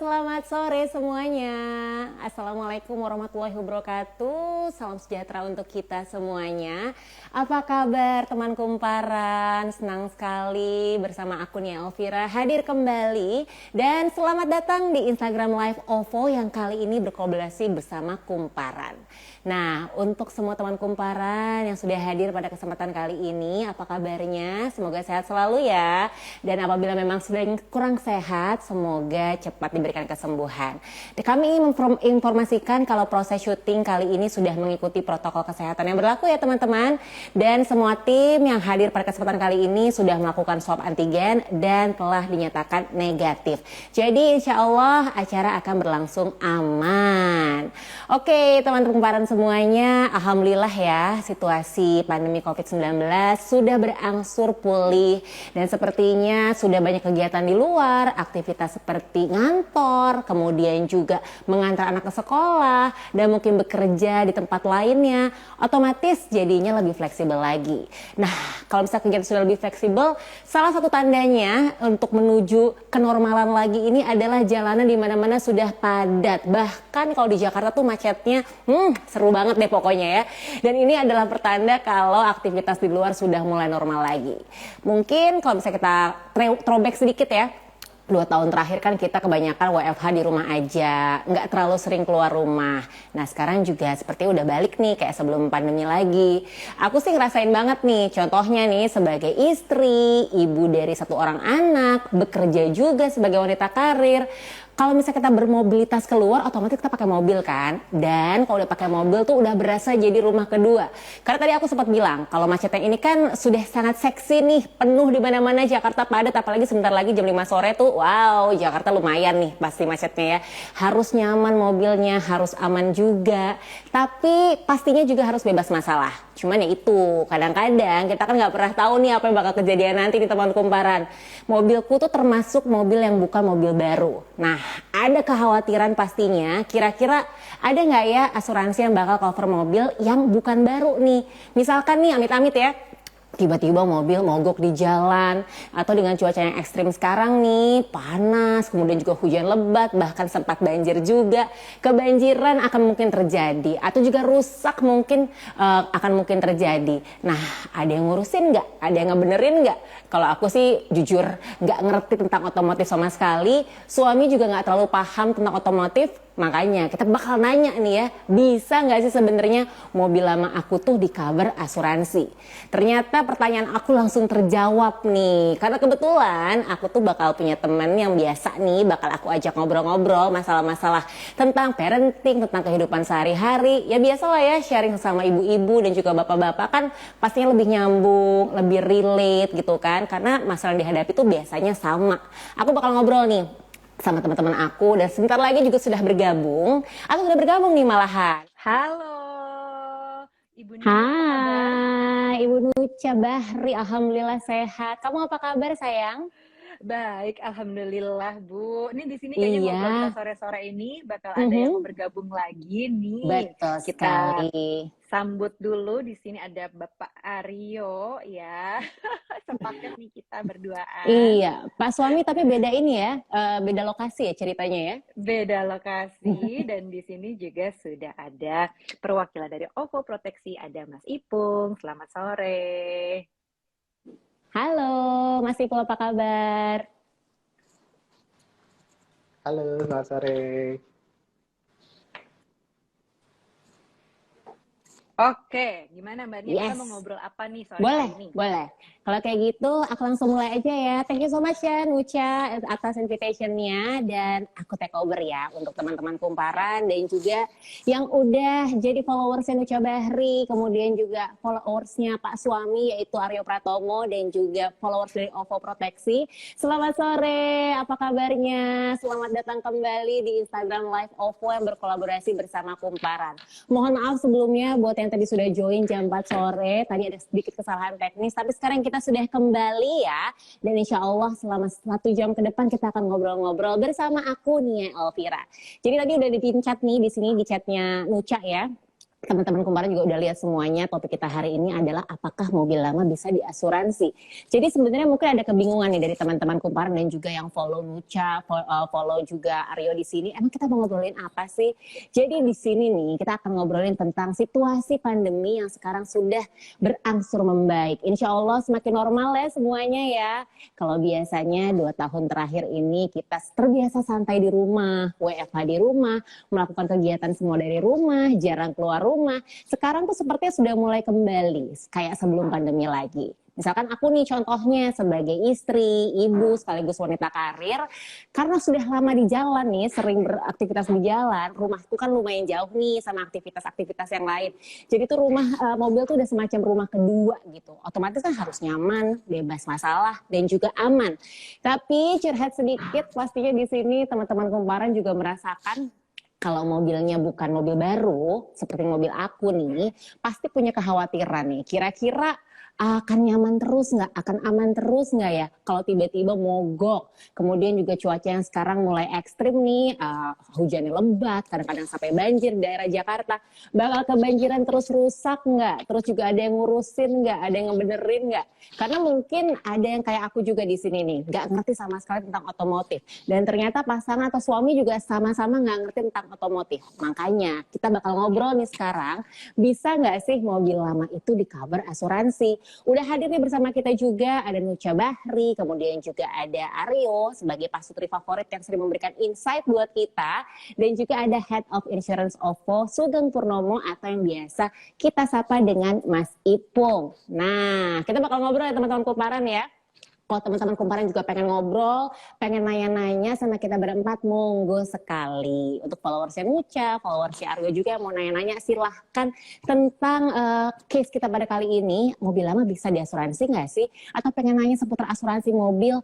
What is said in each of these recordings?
selamat sore semuanya. Assalamualaikum warahmatullahi wabarakatuh. Salam sejahtera untuk kita semuanya. Apa kabar teman kumparan? Senang sekali bersama aku Nia Elvira hadir kembali. Dan selamat datang di Instagram Live OVO yang kali ini berkolaborasi bersama Kumparan. Nah, untuk semua teman kumparan yang sudah hadir pada kesempatan kali ini, apa kabarnya? Semoga sehat selalu ya. Dan apabila memang sudah kurang sehat, semoga cepat diberikan kesembuhan. Dan kami menginformasikan kalau proses syuting kali ini sudah mengikuti protokol kesehatan yang berlaku ya teman-teman. Dan semua tim yang hadir pada kesempatan kali ini sudah melakukan swab antigen dan telah dinyatakan negatif. Jadi insya Allah acara akan berlangsung aman. Oke teman-teman kumparan semuanya, alhamdulillah ya situasi pandemi COVID-19 sudah berangsur pulih dan sepertinya sudah banyak kegiatan di luar, aktivitas seperti ngantor, kemudian juga mengantar anak ke sekolah dan mungkin bekerja di tempat lainnya, otomatis jadinya lebih fleksibel lagi. Nah, kalau misalnya kegiatan sudah lebih fleksibel, salah satu tandanya untuk menuju kenormalan lagi ini adalah jalanan di mana-mana sudah padat. Bahkan kalau di Jakarta tuh macetnya seru banget deh pokoknya ya. Dan ini adalah pertanda kalau aktivitas di luar sudah mulai normal lagi. Mungkin kalau misalnya kita throwback sedikit ya, 2 tahun terakhir kan kita kebanyakan WFH di rumah aja, nggak terlalu sering keluar rumah. Nah sekarang juga seperti udah balik nih kayak sebelum pandemi lagi. Aku sih ngerasain banget nih, contohnya nih sebagai istri, ibu dari 1 orang anak, bekerja juga sebagai wanita karir. Kalau misalnya kita bermobilitas keluar, otomatis kita pakai mobil kan. Dan kalau udah pakai mobil tuh udah berasa jadi rumah kedua. Karena tadi aku sempat bilang, kalau macetnya ini kan sudah sangat seksi nih, penuh di mana-mana Jakarta padat, apalagi sebentar lagi jam 5 sore tuh, wow, Jakarta lumayan nih pasti macetnya ya. Harus nyaman mobilnya, harus aman juga. Tapi pastinya juga harus bebas masalah. Cuman ya itu, kadang-kadang kita kan nggak pernah tahu nih apa yang bakal kejadian nanti di teman kumparan. Mobilku tuh termasuk mobil yang bukan mobil baru. Nah, ada kekhawatiran pastinya, kira-kira ada nggak ya asuransi yang bakal cover mobil yang bukan baru nih. Misalkan nih, amit-amit ya, tiba-tiba mobil mogok di jalan atau dengan cuaca yang ekstrim sekarang nih, panas, kemudian juga hujan lebat, bahkan sempat banjir juga, kebanjiran akan mungkin terjadi atau juga rusak mungkin akan mungkin terjadi. Nah, ada yang ngurusin nggak? Ada yang ngebenerin nggak? Kalau aku sih jujur nggak ngerti tentang otomotif sama sekali, suami juga nggak terlalu paham tentang otomotif. Makanya kita bakal nanya nih ya, bisa nggak sih sebenarnya mobil lama aku tuh di cover asuransi? Ternyata pertanyaan aku langsung terjawab nih, karena kebetulan aku tuh bakal punya teman yang biasa nih, bakal aku ajak ngobrol-ngobrol masalah-masalah tentang parenting, tentang kehidupan sehari-hari. Ya biasalah ya, sharing sama ibu-ibu dan juga bapak-bapak kan pastinya lebih nyambung, lebih relate gitu kan, karena masalah yang dihadapi tuh biasanya sama. Aku bakal ngobrol nih sama teman-teman aku dan sebentar lagi juga sudah bergabung atau sudah bergabung nih malahan. Halo, Ibu Nia, apa kabar? Hai, Ibu Nucha Bahri, alhamdulillah sehat. Kamu apa kabar sayang? Baik, alhamdulillah Bu. Ini di sini kayaknya Iya, ngobrol kita sore-sore ini bakal ada yang mau bergabung lagi nih. betul Kita sekali. sambut dulu. Di sini ada Bapak Aryo ya. Sepaket nih kita berduaan. Iya, Pak suami tapi beda ini ya, beda lokasi ya ceritanya ya. Beda lokasi dan di sini juga sudah ada perwakilan dari OVO Proteksi, ada Mas Ipung. Selamat sore. Halo, Mas Ipul apa kabar? Halo, selamat sore. Oke, gimana Mbak Nia? Kita Yes. mau ngobrol apa nih sore Boleh, hari ini? boleh. Kalau kayak gitu, aku langsung mulai aja ya. Thank you so much ya, Nucha, atas invitation-nya. Dan aku take over ya untuk teman-teman kumparan dan juga yang udah jadi followersnya Nucha Bahri, kemudian juga followersnya Pak Suami, yaitu Aryo Pratomo, dan juga followers dari OVO Proteksi. Selamat sore, apa kabarnya? Selamat datang kembali di Instagram Live OVO yang berkolaborasi bersama Kumparan. Mohon maaf sebelumnya buat yang tadi sudah join jam 4 sore, tadi ada sedikit kesalahan teknis, tapi sekarang kita sudah kembali ya, dan insya Allah selama 1 jam ke depan kita akan ngobrol-ngobrol bersama aku Nia Elvira. Jadi tadi udah dipincat nih di sini di chatnya Nucha ya. teman-teman kemarin juga udah lihat semuanya. Topik kita hari ini adalah apakah mobil lama bisa diasuransi. Jadi sebenarnya mungkin ada kebingungan nih dari teman-teman kemarin dan juga yang follow Nucha, follow juga Aryo di sini. Emang kita mau ngobrolin apa sih? Jadi di sini nih kita akan ngobrolin tentang situasi pandemi yang sekarang sudah berangsur membaik. Insya Allah semakin normal ya semuanya ya. Kalau biasanya 2 tahun terakhir ini kita terbiasa santai di rumah, WFH di rumah, melakukan kegiatan semua dari rumah, jarang keluar rumah. Sekarang tuh sepertinya sudah mulai kembali kayak sebelum pandemi lagi. Misalkan aku nih contohnya sebagai istri, ibu, sekaligus wanita karir, karena sudah lama di jalan nih, sering beraktivitas di jalan, rumahku kan lumayan jauh nih sama aktivitas-aktivitas yang lain. Jadi tuh mobil tuh udah semacam rumah kedua gitu. Otomatis kan harus nyaman, bebas masalah, dan juga aman. Tapi curhat sedikit, pastinya di sini teman-teman kumparan juga merasakan kalau mobilnya bukan mobil baru, seperti mobil aku nih, pasti punya kekhawatiran nih. Kira-kira akan nyaman terus nggak? Akan aman terus nggak ya? Kalau tiba-tiba mogok. Kemudian juga cuaca yang sekarang mulai ekstrim nih, hujannya lebat, kadang-kadang sampai banjir di daerah Jakarta. Bakal kebanjiran terus rusak nggak? Terus juga ada yang ngurusin nggak? Ada yang ngebenerin nggak? Karena mungkin ada yang kayak aku juga di sini nih, nggak ngerti sama sekali tentang otomotif. Dan ternyata pasangan atau suami juga sama-sama nggak ngerti tentang otomotif. Makanya kita bakal ngobrol nih sekarang, bisa nggak sih mobil lama itu di-cover asuransi? Udah hadir nih bersama kita juga ada Nucha Bahri, kemudian juga ada Aryo sebagai pasutri favorit yang sering memberikan insight buat kita, dan juga ada Head of Insurance OVO Sugeng Purnomo atau yang biasa kita sapa dengan Mas Ipung. Nah, kita bakal ngobrol ya teman-teman kumparan ya. Kalau teman-teman kumparan juga pengen ngobrol, pengen nanya-nanya sama kita berempat, monggo sekali. Untuk followersnya Nucha, followersnya Aryo juga yang mau nanya-nanya, silahkan tentang case kita pada kali ini. Mobil lama bisa diasuransi nggak sih? Atau pengen nanya seputar asuransi mobil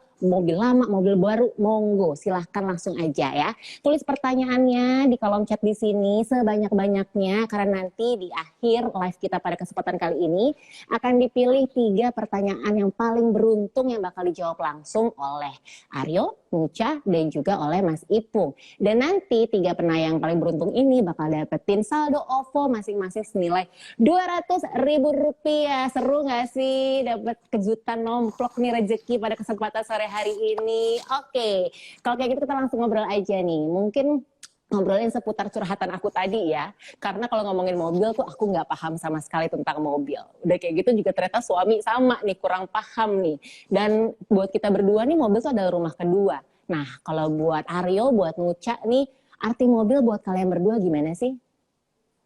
lama, mobil baru, monggo. Silahkan langsung aja ya. Tulis pertanyaannya di kolom chat di sini sebanyak-banyaknya, karena nanti di akhir live kita pada kesempatan kali ini akan dipilih 3 pertanyaan yang paling beruntung yang bakal dijawab langsung oleh Aryo, Nucha, dan juga oleh Mas Ipung. Dan nanti 3 penayang paling beruntung ini bakal dapetin saldo OVO masing-masing senilai Rp200.000. Seru nggak sih dapat kejutan nomplok nih rezeki pada kesempatan sore hari ini? Oke, kalau kayak gitu kita langsung ngobrol aja nih. Mungkin ngobrolin seputar curhatan aku tadi ya. Karena kalau ngomongin mobil tuh aku nggak paham sama sekali tentang mobil. Udah kayak gitu juga ternyata suami sama nih, kurang paham nih. Dan buat kita berdua nih mobil tuh adalah rumah kedua. Nah kalau buat Aryo, buat Nucha nih, arti mobil buat kalian berdua gimana sih?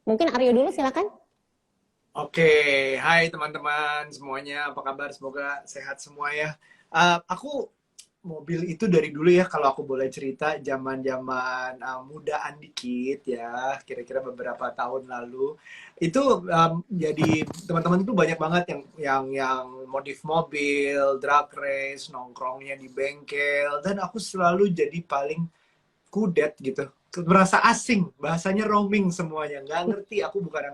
Mungkin Aryo dulu silakan. Oke, hai teman-teman semuanya, apa kabar? Semoga sehat semua ya. Aku mobil itu dari dulu ya, kalau aku boleh cerita, zaman-zaman mudaan dikit ya, kira-kira beberapa tahun lalu. Itu jadi teman-teman itu banyak banget yang modif mobil, drag race, nongkrongnya di bengkel, dan aku selalu jadi paling kudet gitu, merasa asing, bahasanya roaming semuanya, nggak ngerti, aku bukan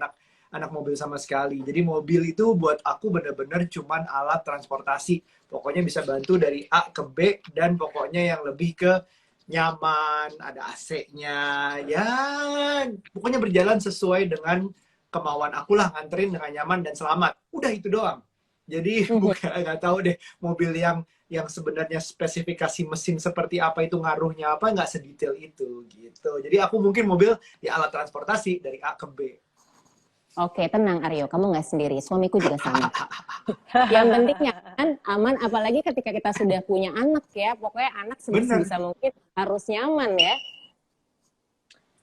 anak mobil sama sekali. Jadi mobil itu buat aku bener-bener cuman alat transportasi, pokoknya bisa bantu dari A ke B, dan pokoknya yang lebih ke nyaman, ada AC-nya, ya pokoknya berjalan sesuai dengan kemauan aku lah, nganterin dengan nyaman dan selamat, udah itu doang. Jadi bukan, nggak tahu deh mobil yang sebenarnya spesifikasi mesin seperti apa, itu ngaruhnya apa, nggak sedetail itu gitu. Jadi aku mungkin mobil ya alat transportasi dari A ke B. Oke, tenang Aryo, kamu nggak sendiri. Suamiku juga sama. Yang penting nyaman, aman, apalagi ketika kita sudah punya anak ya. Pokoknya anak sebisa mungkin harus nyaman ya.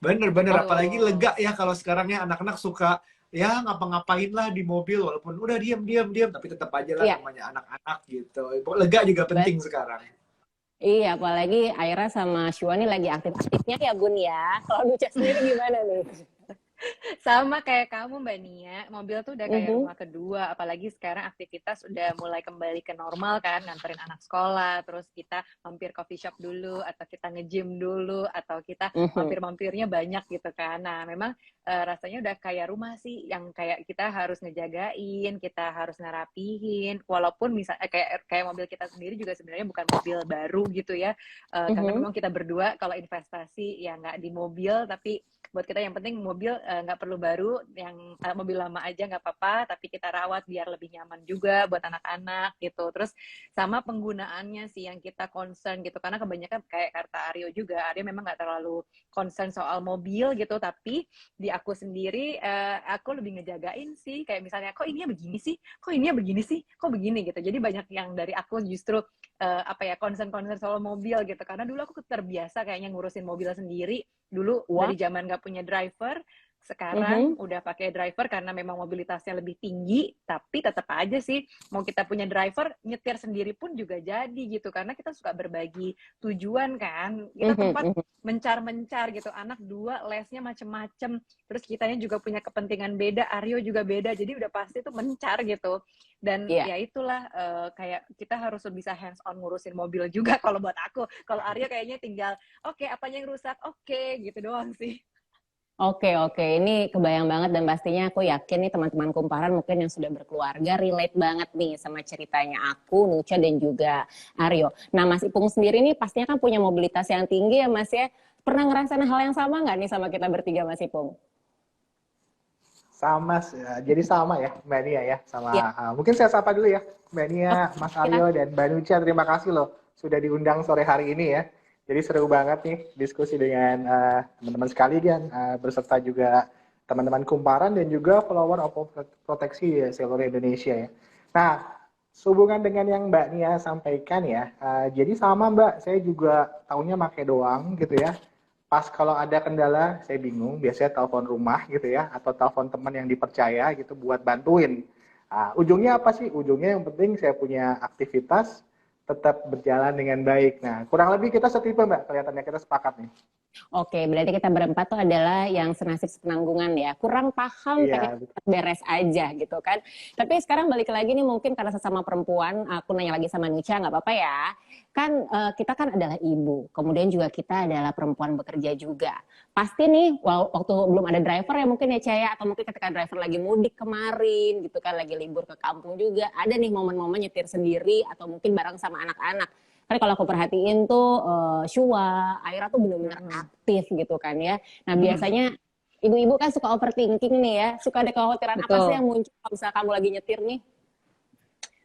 Bener, apalagi lega ya kalau sekarang ya anak-anak suka ya ngapa-ngapain lah di mobil, walaupun udah diam, tapi tetap aja lah namanya anak-anak gitu. Lega juga penting sekarang. Iya, apalagi Aira sama Syuani lagi aktif-aktifnya ya Bun ya. Kalau Nucha sendiri gimana nih? Sama kayak kamu Mbak Nia, mobil tuh udah kayak rumah kedua, apalagi sekarang aktivitas udah mulai kembali ke normal kan, nganterin anak sekolah, terus kita mampir coffee shop dulu, atau kita nge-gym dulu, atau kita mampir-mampirnya banyak gitu kan. Nah memang rasanya udah kayak rumah sih, yang kayak kita harus ngejagain, kita harus ngerapihin, walaupun misalnya kayak mobil kita sendiri juga sebenarnya bukan mobil baru gitu ya, karena memang kita berdua kalau investasi ya nggak di mobil, tapi buat kita yang penting mobil nggak perlu baru, yang mobil lama aja nggak apa-apa, tapi kita rawat biar lebih nyaman juga buat anak-anak gitu. Terus sama penggunaannya sih yang kita concern gitu, karena kebanyakan kayak kata Aryo juga, Aryo memang nggak terlalu concern soal mobil gitu, tapi di aku sendiri aku lebih ngejagain sih, kayak misalnya kok ininya begini sih, kok ininya begini sih, kok begini gitu. Jadi banyak yang dari aku justru concern soal mobil gitu, karena dulu aku terbiasa kayaknya ngurusin mobil sendiri dulu. Wah. Dari zaman nggak punya driver, sekarang udah pakai driver karena memang mobilitasnya lebih tinggi, tapi tetap aja sih mau kita punya driver, nyetir sendiri pun juga jadi gitu, karena kita suka berbagi tujuan kan, kita tempat mencar-mencar gitu, anak 2 lesnya macem-macem, terus kitanya juga punya kepentingan beda, Aryo juga beda, jadi udah pasti tuh mencar gitu. Dan ya itulah kayak kita harus bisa hands on ngurusin mobil juga kalau buat aku. Kalau Aryo kayaknya tinggal oke, apanya yang rusak, oke, gitu doang sih. Oke, ini kebayang banget dan pastinya aku yakin nih teman-teman kumparan mungkin yang sudah berkeluarga relate banget nih sama ceritanya aku, Nucha dan juga Aryo. Nah, Mas Ipung sendiri nih pastinya kan punya mobilitas yang tinggi ya Mas ya. Pernah ngerasain hal yang sama nggak nih sama kita bertiga Mas Ipung? Sama, jadi sama ya Mbak Nia ya, sama mungkin saya sapa dulu ya Mbak Nia, Mas Aryo dan Mbak Nucha, terima kasih loh sudah diundang sore hari ini ya. Jadi seru banget nih diskusi dengan teman-teman sekalian, berserta juga teman-teman kumparan dan juga follower Oppo Proteksi ya, seluruh Indonesia ya. Nah, sehubungan dengan yang Mbak Nia sampaikan ya, jadi sama Mbak, saya juga taunya pakai doang gitu ya. Pas kalau ada kendala, saya bingung, biasanya telepon rumah gitu ya, atau telepon teman yang dipercaya gitu buat bantuin. Ujungnya apa sih? Ujungnya yang penting saya punya aktivitas, tetap berjalan dengan baik. Nah, kurang lebih kita setipe Mbak, kelihatannya kita sepakat nih. Oke, berarti kita berempat tuh adalah yang senasib sepenanggungan ya. Kurang paham, pengen beres aja gitu kan. Tapi sekarang balik lagi nih mungkin karena sesama perempuan, aku nanya lagi sama Nucha, nggak apa-apa ya. Kan kita kan adalah ibu, kemudian juga kita adalah perempuan bekerja juga. Pasti nih, waktu belum ada driver ya mungkin ya Caya, atau mungkin ketika driver lagi mudik kemarin gitu kan, lagi libur ke kampung juga, ada nih momen-momen nyetir sendiri atau mungkin bareng sama anak-anak. Kan kalau aku perhatiin tuh Shua, Aira tuh benar-benar aktif gitu kan ya. Nah biasanya ibu-ibu kan suka overthinking nih ya, suka ada kekhawatiran apa sih yang muncul kalau misalnya kamu lagi nyetir nih?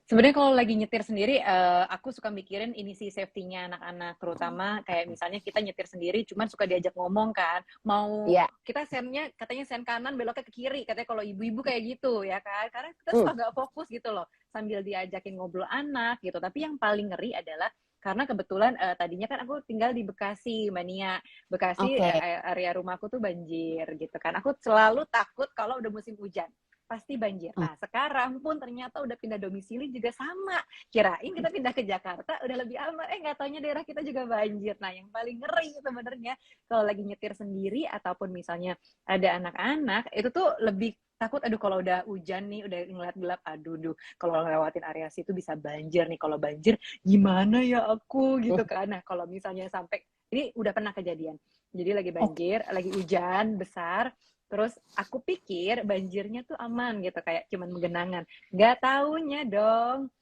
Sebenarnya kalau lagi nyetir sendiri, aku suka mikirin ini sih safety-nya anak-anak, terutama kayak misalnya kita nyetir sendiri, cuman suka diajak ngomong kan, mau kita sennya katanya sen kanan beloknya ke kiri, katanya kalau ibu-ibu kayak gitu ya kan, karena kita suka nggak fokus gitu loh, sambil diajakin ngobrol anak gitu. Tapi yang paling ngeri adalah karena kebetulan tadinya kan aku tinggal di Bekasi, Mbak Nia. Bekasi area rumahku tuh banjir gitu kan. Aku selalu takut kalau udah musim hujan. Pasti banjir. Nah, sekarang pun ternyata udah pindah domisili juga sama. Kirain kita pindah ke Jakarta udah lebih aman. Nggak taunya daerah kita juga banjir. Nah, yang paling ngeri sebenarnya kalau lagi nyetir sendiri ataupun misalnya ada anak-anak, itu tuh lebih takut, aduh kalau udah hujan nih, udah ngeliat gelap, aduh kalau ngelewatin area situ bisa banjir nih. Kalau banjir gimana ya aku gitu kan. Nah, kalau misalnya sampai, ini udah pernah kejadian. Jadi lagi banjir, lagi hujan besar, terus aku pikir banjirnya tuh aman gitu, kayak cuman menggenangan. Nggak taunya dong,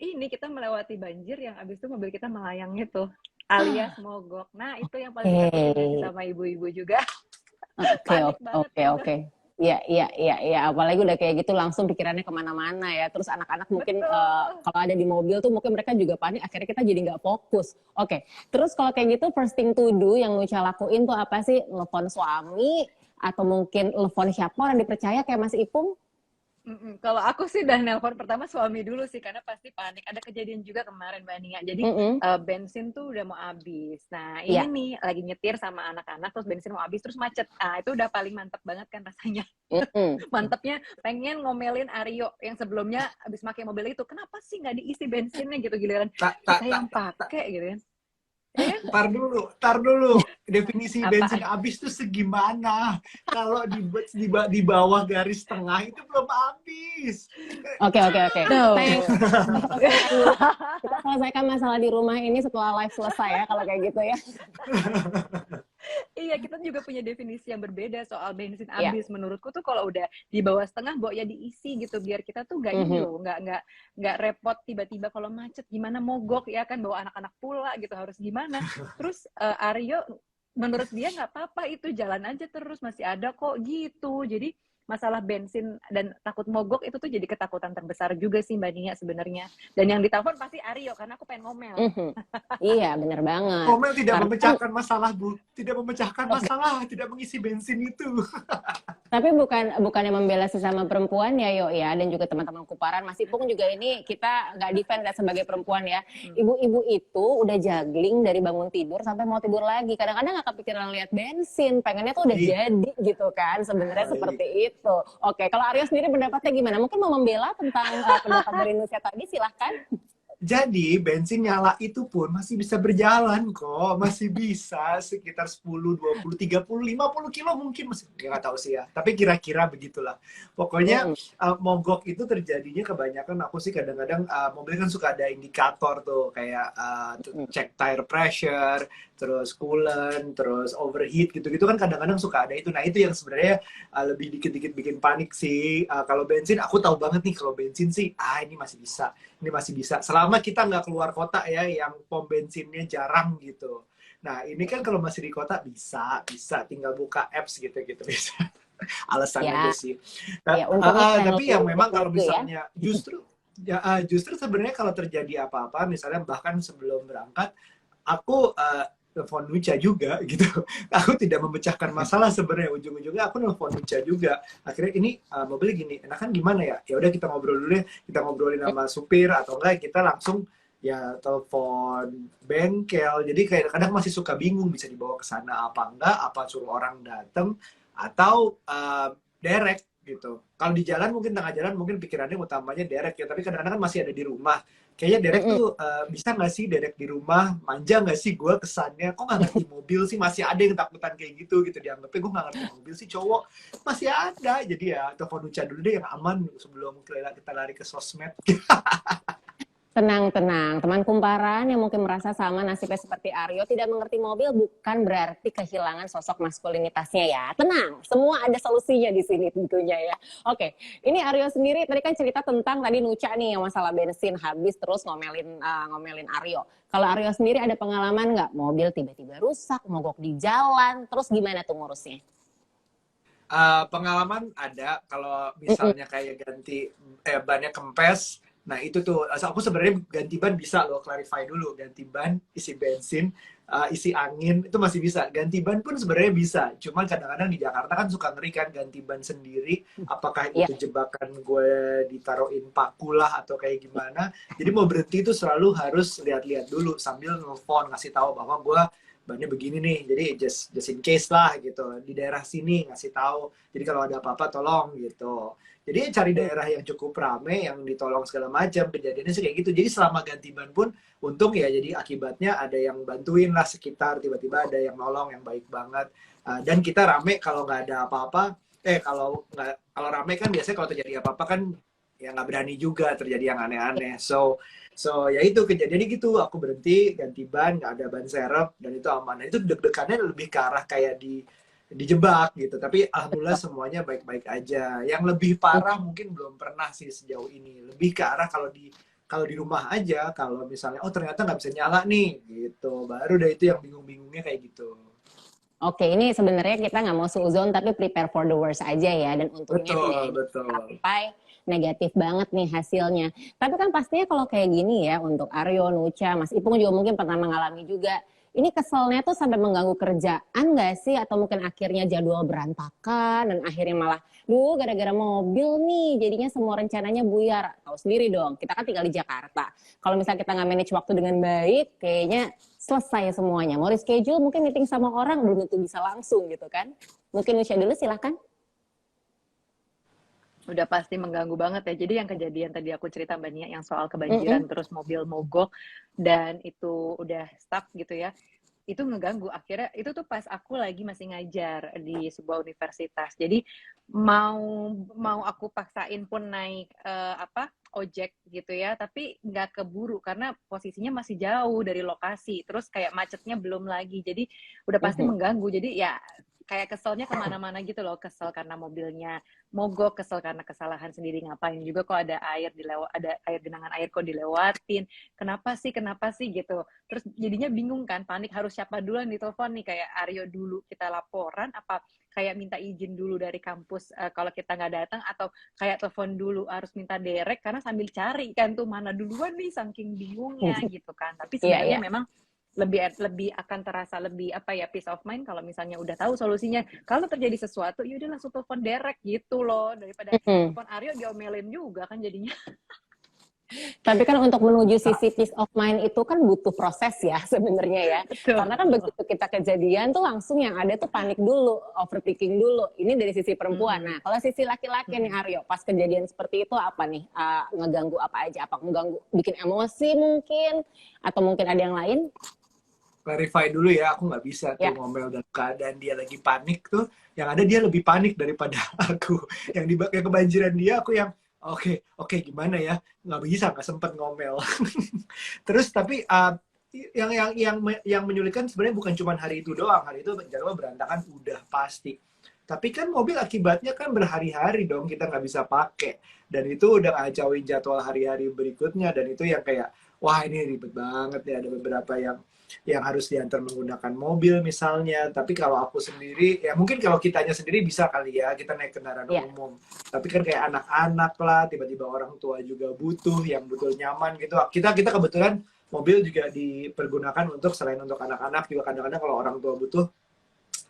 ini kita melewati banjir yang abis itu mobil kita melayang itu, alias mogok. Nah, itu yang paling ditakutin sama ibu-ibu juga. Oke. Iya, apalagi udah kayak gitu langsung pikirannya kemana-mana ya. Terus anak-anak mungkin kalau ada di mobil tuh mungkin mereka juga panik, akhirnya kita jadi nggak fokus. Oke, terus kalau kayak gitu first thing to do yang Nucha lakuin tuh apa sih? Telepon suami atau mungkin telepon siapa orang dipercaya kayak Mas Ipung? Kalau aku sih udah nelpon pertama suami dulu sih, karena pasti panik. Ada kejadian juga kemarin Mbak Nia, jadi bensin tuh udah mau habis. Nah ini nih lagi nyetir sama anak-anak, terus bensin mau habis, terus macet. Itu udah paling mantep banget kan rasanya. Mantepnya pengen ngomelin Aryo yang sebelumnya habis pakai mobil itu, kenapa sih nggak diisi bensinnya gitu, giliran kita yang pakai gitu kan. Tar dulu. Definisi bensin habis tuh segimana? Kalau di bawah garis tengah itu belum habis. Oke. Kita selesaikan masalah di rumah ini setelah live selesai ya, kalau kayak gitu ya. Iya, kita juga punya definisi yang berbeda soal bensin habis. Menurutku tuh kalau udah di bawah setengah, ya diisi gitu, biar kita tuh nggak repot tiba-tiba kalau macet gimana mogok ya kan, bawa anak-anak pula gitu harus gimana. Terus Aryo menurut dia nggak apa-apa, itu jalan aja terus, masih ada kok gitu. Jadi masalah bensin dan takut mogok itu tuh jadi ketakutan terbesar juga sih Mbak Nia sebenarnya. Dan yang ditelepon pasti Aryo karena aku pengen ngomel. Iya, bener banget. Ngomel tidak Karena memecahkan masalah, Bu. Tidak memecahkan masalah, tidak mengisi bensin itu. tapi bukannya membela sesama perempuan ya, Yo ya, dan juga teman-teman Kuparan. Mas Ipung juga ini kita nggak defend ya sebagai perempuan ya. Ibu-ibu itu udah juggling dari bangun tidur sampai mau tidur lagi. Kadang-kadang nggak kepikiran lihat bensin, pengennya tuh udah jadi gitu kan. Sebenarnya seperti itu. Oke, kalau Aryo sendiri pendapatnya gimana? Mungkin mau membela tentang pendapat dari Nusia tadi, silahkan. Jadi bensin nyala itu pun masih bisa berjalan kok, masih bisa sekitar 10, 20, 30, 50 kilo mungkin masih, ya nggak tahu sih ya. Tapi kira-kira begitulah. Pokoknya mogok itu terjadinya kebanyakan aku sih kadang-kadang mobil kan suka ada indikator tuh kayak cek tire pressure, terus coolant, terus overheat gitu-gitu kan kadang-kadang suka ada itu. Nah itu yang sebenarnya lebih dikit-dikit bikin panik sih. Kalau bensin aku tahu banget nih kalau bensin sih, ini masih bisa. Ini masih bisa. Selama kita nggak keluar kota ya, yang pom bensinnya jarang gitu. Nah, ini kan kalau masih di kota bisa tinggal buka apps gitu-gitu bisa. Alasan aja sih. Ya, tapi yang memang kalau ya. misalnya justru sebenarnya kalau terjadi apa-apa, misalnya bahkan sebelum berangkat, aku telepon Nucha juga gitu. Aku tidak memecahkan masalah sebenarnya, ujung-ujungnya aku nelfon Nucha juga. Akhirnya ini mobilnya gini, enakan gimana ya? Ya udah kita ngobrol dulu ya, kita ngobrolin sama supir atau enggak kita langsung ya telepon bengkel. Jadi kayak kadang masih suka bingung bisa dibawa ke sana apa enggak, apa suruh orang datang atau direct gitu. Kalau di jalan mungkin tengah jalan mungkin pikirannya utamanya direct ya, tapi kadang-kadang kan masih ada di rumah. Kayaknya direct tuh bisa nggak sih direct di rumah? Manja nggak sih gue kesannya? Kok nggak ngerti mobil sih? Masih ada yang takutan kayak gitu dianggapnya gue nggak ngerti mobil sih cowok. Masih ada. Jadi ya telepon Nucha dulu deh yang aman sebelum kita lari ke sosmed. Tenang, teman kumparan yang mungkin merasa sama nasibnya seperti Aryo, tidak mengerti mobil bukan berarti kehilangan sosok maskulinitasnya ya. Tenang, semua ada solusinya di sini tentunya ya. Oke, ini Aryo sendiri tadi kan cerita tentang tadi Nucha nih yang masalah bensin habis terus ngomelin Aryo. Kalau Aryo sendiri ada pengalaman nggak mobil tiba-tiba rusak, mogok di jalan, terus gimana tuh ngurusnya? Pengalaman ada kalau misalnya kayak ganti bannya kempes. Nah itu tuh, aku sebenarnya ganti ban bisa loh, clarify dulu. Ganti ban, isi bensin, isi angin, itu masih bisa. Ganti ban pun sebenarnya bisa. Cuman kadang-kadang di Jakarta kan suka ngeri kan ganti ban sendiri. Apakah itu jebakan gue ditaruhin paku lah atau kayak gimana. Jadi mau berhenti itu selalu harus lihat-lihat dulu sambil nelfon, ngasih tahu bahwa gue bannya begini nih. Jadi just in case lah gitu. Di daerah sini ngasih tahu. Jadi kalau ada apa-apa tolong gitu. Jadi cari daerah yang cukup rame, yang ditolong segala macam, kejadiannya sih kayak gitu. Jadi selama ganti ban pun, untung ya jadi akibatnya ada yang bantuin lah sekitar, tiba-tiba ada yang nolong, yang baik banget. Dan kita rame kalau nggak ada apa-apa, kalau rame kan biasanya kalau terjadi apa-apa kan ya nggak berani juga terjadi yang aneh-aneh. So ya itu kejadiannya gitu, aku berhenti, ganti ban, nggak ada ban serep, dan itu aman. Nah, itu deg-degannya lebih ke arah kayak dijebak gitu, tapi alhamdulillah semuanya baik-baik aja. Yang lebih parah mungkin belum pernah sih sejauh ini, lebih ke arah kalau di rumah aja, kalau misalnya ternyata nggak bisa nyala nih gitu, baru deh itu yang bingung-bingungnya kayak gitu. Oke, ini sebenarnya kita nggak mau suuzon tapi prepare for the worst aja ya, dan untungnya betul. Sampai negatif banget nih hasilnya. Tapi kan pastinya kalau kayak gini ya, untuk Aryo, Nucha, Mas Ipung juga mungkin pernah mengalami juga. Ini keselnya tuh sampai mengganggu kerjaan nggak sih? Atau mungkin akhirnya jadwal berantakan dan akhirnya malah, gara-gara mobil nih, jadinya semua rencananya buyar. Tahu sendiri dong, kita kan tinggal di Jakarta. Kalau misalnya kita nggak manage waktu dengan baik, kayaknya selesai semuanya. Mau reschedule, mungkin meeting sama orang belum tentu bisa langsung gitu kan. Mungkin Nucha dulu, silahkan. Udah pasti mengganggu banget ya. Jadi yang kejadian tadi aku cerita Mbak Nia yang soal kebanjiran terus mobil mogok dan itu udah stuck gitu ya. Itu ngeganggu. Akhirnya itu tuh pas aku lagi masih ngajar di sebuah universitas. Jadi mau aku paksain pun naik ojek gitu ya, tapi nggak keburu karena posisinya masih jauh dari lokasi. Terus kayak macetnya belum lagi. Jadi udah pasti mengganggu. Jadi ya kayak keselnya kemana-mana gitu loh, kesel karena mobilnya mogok, kesel karena kesalahan sendiri, ngapain juga kok ada air genangan air kok dilewatin, kenapa sih gitu. Terus jadinya bingung kan, panik harus siapa duluan ditelepon nih, kayak Aryo dulu kita laporan apa kayak minta izin dulu dari kampus kalau kita nggak datang, atau kayak telepon dulu harus minta derek karena sambil cari kan tuh mana duluan nih, saking bingungnya gitu kan. Tapi sebenarnya memang lebih akan terasa lebih peace of mind kalau misalnya udah tahu solusinya. Kalau terjadi sesuatu ya udah langsung telepon derek gitu loh, daripada telepon Aryo diomelin juga kan jadinya. Tapi kan untuk menuju sisi peace of mind itu kan butuh proses ya sebenarnya ya. Betul. Karena kan begitu kita kejadian tuh langsung yang ada tuh panik dulu, overthinking dulu. Ini dari sisi perempuan. Nah, kalau sisi laki-laki nih Aryo, pas kejadian seperti itu apa nih? Ngeganggu apa aja? Apa ngeganggu bikin emosi mungkin? Atau mungkin ada yang lain? Clarify dulu ya, aku nggak bisa tuh ngomel dalam keadaan dia lagi panik tuh. Yang ada dia lebih panik daripada aku. Yang kebanjiran dia, aku yang oke, gimana ya? Nggak sempet ngomel. Terus tapi yang menyulitkan sebenarnya bukan cuma hari itu doang. Hari itu jadwal berantakan udah pasti. Tapi kan mobil akibatnya kan berhari-hari dong kita nggak bisa pakai. Dan itu udah ngacauin jadwal hari-hari berikutnya. Dan itu yang kayak, wah ini ribet banget ya. Ada beberapa yang harus diantar menggunakan mobil misalnya. Tapi kalau aku sendiri, ya mungkin kalau kitanya sendiri bisa kali ya, kita naik kendaraan umum. Tapi kan kayak anak-anak lah, tiba-tiba orang tua juga butuh, yang betul nyaman gitu. Kita kebetulan mobil juga dipergunakan untuk, selain untuk anak-anak, juga kadang-kadang kalau orang tua butuh,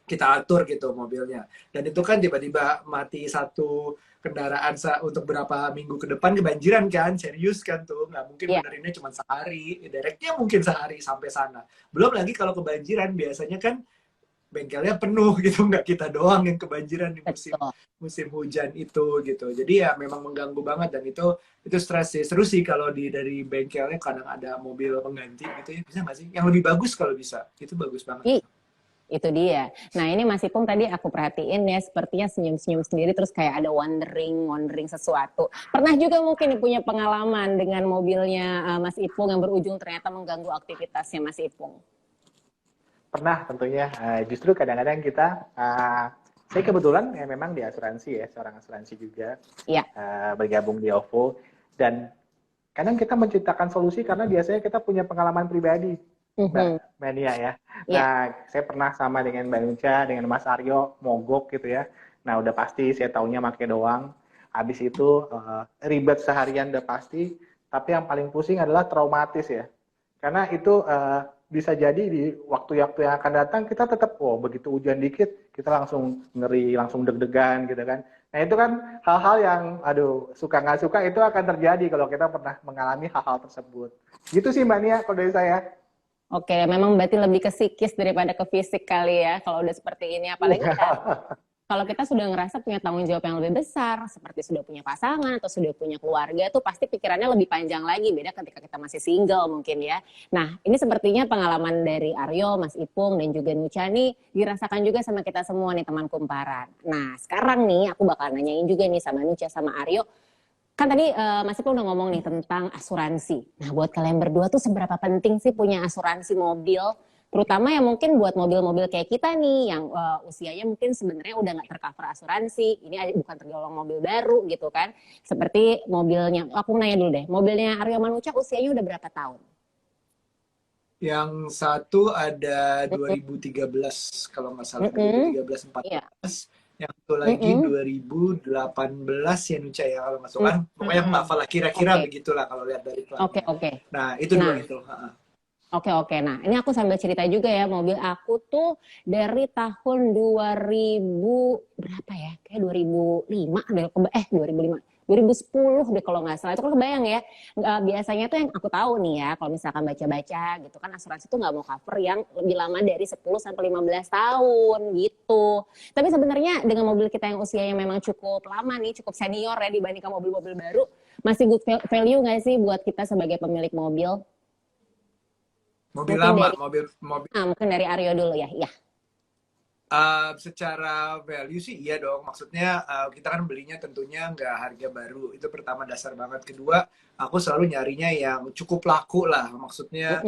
kita atur gitu mobilnya. Dan itu kan tiba-tiba mati satu kendaraan untuk berapa minggu ke depan, kebanjiran kan, serius kan tuh, nggak mungkin benerinnya cuma sehari, direknya mungkin sehari sampai sana. Belum lagi kalau kebanjiran biasanya kan bengkelnya penuh gitu, nggak kita doang yang kebanjiran di musim hujan itu gitu. Jadi ya memang mengganggu banget, dan itu stres sih. Seru sih kalau dari bengkelnya kadang ada mobil pengganti gitu ya, bisa nggak sih? Yang lebih bagus kalau bisa, itu bagus banget. Itu dia. Nah ini Mas Ipung tadi aku perhatiin ya, sepertinya senyum-senyum sendiri, terus kayak ada wondering sesuatu. Pernah juga mungkin punya pengalaman dengan mobilnya Mas Ipung yang berujung ternyata mengganggu aktivitasnya Mas Ipung? Pernah tentunya. Justru kadang-kadang kita, saya kebetulan ya memang di asuransi ya, seorang asuransi juga, bergabung di OVO, dan kadang kita menciptakan solusi karena biasanya kita punya pengalaman pribadi. Mbak Mania ya. Nah, saya pernah sama dengan Mbak Nucha, dengan Mas Aryo, mogok gitu ya. Nah, udah pasti saya taunya pakai doang. Habis itu ribet seharian udah pasti, tapi yang paling pusing adalah traumatis ya. Karena itu bisa jadi di waktu-waktu yang akan datang kita tetap, begitu hujan dikit, kita langsung ngeri, langsung deg-degan gitu kan. Nah, itu kan hal-hal yang, suka nggak suka itu akan terjadi kalau kita pernah mengalami hal-hal tersebut. Gitu sih Mbak Nia, kalau dari saya. Oke, memang berarti lebih ke psikis daripada ke fisik kali ya, kalau udah seperti ini. Apalagi kalau kita sudah ngerasa punya tanggung jawab yang lebih besar, seperti sudah punya pasangan atau sudah punya keluarga, tuh pasti pikirannya lebih panjang lagi, beda ketika kita masih single mungkin ya. Nah, ini sepertinya pengalaman dari Aryo, Mas Ipung, dan juga Nucha nih, dirasakan juga sama kita semua nih teman kumparan. Nah, sekarang nih aku bakal nanyain juga nih sama Nucha, sama Aryo, kan tadi Mas Ipung udah ngomong nih tentang asuransi. Nah, buat kalian berdua tuh seberapa penting sih punya asuransi mobil? Terutama yang mungkin buat mobil-mobil kayak kita nih, yang usianya mungkin sebenarnya udah nggak tercover asuransi. Ini bukan tergolong mobil baru gitu kan. Seperti mobilnya, aku nanya dulu deh, mobilnya Aryo Manucha usianya udah berapa tahun? Yang satu ada 2013, kalau nggak salah, 2013-14. Yang itu lagi 2018 ya Nucha ya kalau masuk kan. Pokoknya nggak hafal lah, kira-kira begitulah kalau lihat dari iklannya. Nah, itu dua itu. Oke. Nah, ini aku sambil cerita juga ya, mobil aku tuh dari tahun 2000 berapa ya? Kayak 2010 deh kalau nggak salah. Itu kan kebayang ya, biasanya tuh yang aku tahu nih ya, kalau misalkan baca-baca gitu kan, asuransi tuh nggak mau cover yang lebih lama dari 10 sampai 15 tahun gitu. Tapi sebenarnya dengan mobil kita yang usianya memang cukup lama nih, cukup senior ya dibandingkan mobil-mobil baru, masih good value nggak sih buat kita sebagai pemilik mobil? Mobil lama, mobil. Mungkin dari Aryo dulu ya. Secara value sih iya dong. Maksudnya kita kan belinya tentunya nggak harga baru. Itu pertama, dasar banget. Kedua, aku selalu nyarinya yang cukup laku lah. Maksudnya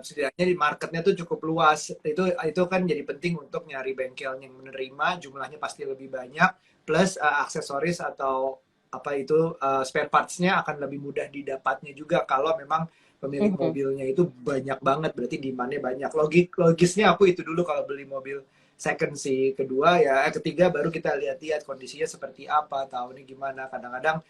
setidaknya di marketnya tuh cukup luas. Itu kan jadi penting untuk nyari bengkel yang menerima. Jumlahnya pasti lebih banyak. Plus aksesoris atau apa itu spare parts-nya akan lebih mudah didapatnya juga kalau memang pemilik mobilnya itu banyak banget, berarti demand-nya banyak. Logisnya aku itu dulu kalau beli mobil second sih. Kedua ya, ketiga baru kita lihat-lihat kondisinya seperti apa, tahunnya gimana. Kadang-kadang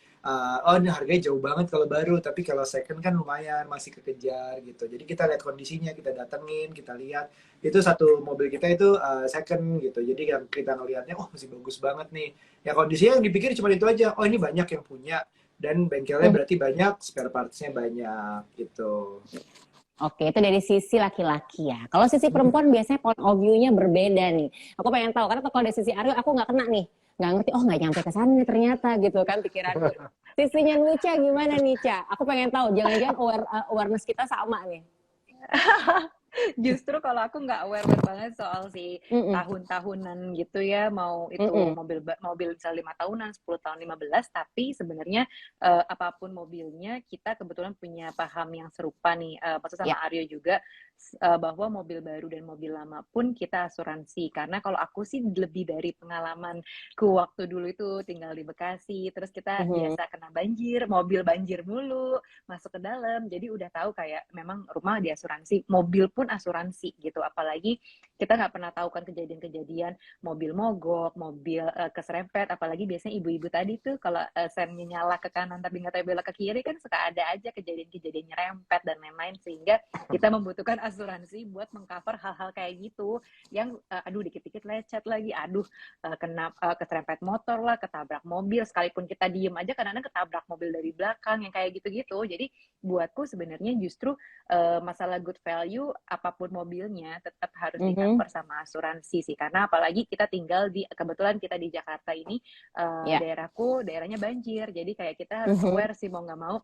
oh ini harganya jauh banget kalau baru, tapi kalau second kan lumayan, masih kekejar gitu. Jadi kita lihat kondisinya, kita datengin, kita lihat. Itu satu mobil kita itu second gitu. Jadi yang kita ngelihatnya, oh masih bagus banget nih. Ya kondisinya yang dipikir cuma itu aja. Oh ini banyak yang punya. Dan bengkelnya berarti banyak, spare parts-nya banyak gitu. Oke, itu dari sisi laki-laki ya. Kalau sisi perempuan biasanya point of view-nya berbeda nih. Aku pengen tahu, karena kalau dari sisi Aryo aku nggak kena nih. Nggak ngerti, oh nggak nyampe ke sana nih ternyata gitu kan pikiranku. Sisinya Nucha gimana nih, Ca? Aku pengen tahu, jangan-jangan awareness kita sama nih. Justru kalau aku nggak aware banget soal si tahun-tahunan gitu ya, mau itu mobil misalnya 5 tahunan, 10 tahun, 15, tapi sebenarnya apapun mobilnya kita kebetulan punya paham yang serupa nih, maksud sama Aryo juga, bahwa mobil baru dan mobil lama pun kita asuransi. Karena kalau aku sih lebih dari pengalamanku waktu dulu itu tinggal di Bekasi, terus kita biasa kena banjir, mobil banjir mulu, masuk ke dalam, jadi udah tahu kayak memang rumah diasuransi, mobil pun asuransi gitu. Apalagi kita nggak pernah tahu kan kejadian-kejadian mobil mogok, mobil keserempet, apalagi biasanya ibu-ibu tadi tuh kalau sennya nyala ke kanan tapi nggak tahu belok ke kiri kan suka ada aja kejadian-kejadian nyerempet dan lain-lain, sehingga kita membutuhkan asuransi buat mengcover hal-hal kayak gitu yang aduh dikit-dikit lecet lagi, aduh kena keserempet motor lah, ketabrak mobil, sekalipun kita diem aja kadang-kadang ketabrak mobil dari belakang yang kayak gitu-gitu. Jadi buatku sebenarnya justru masalah good value apapun mobilnya tetap harus di-cover sama asuransi sih, karena apalagi kita tinggal kebetulan kita di Jakarta ini daerahnya banjir, jadi kayak kita harus aware sih mau nggak mau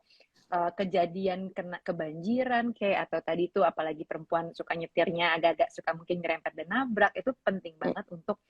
kejadian kena kebanjiran kayak atau tadi tuh apalagi perempuan suka nyetirnya agak-agak suka mungkin nyerempet dan nabrak, itu penting banget untuk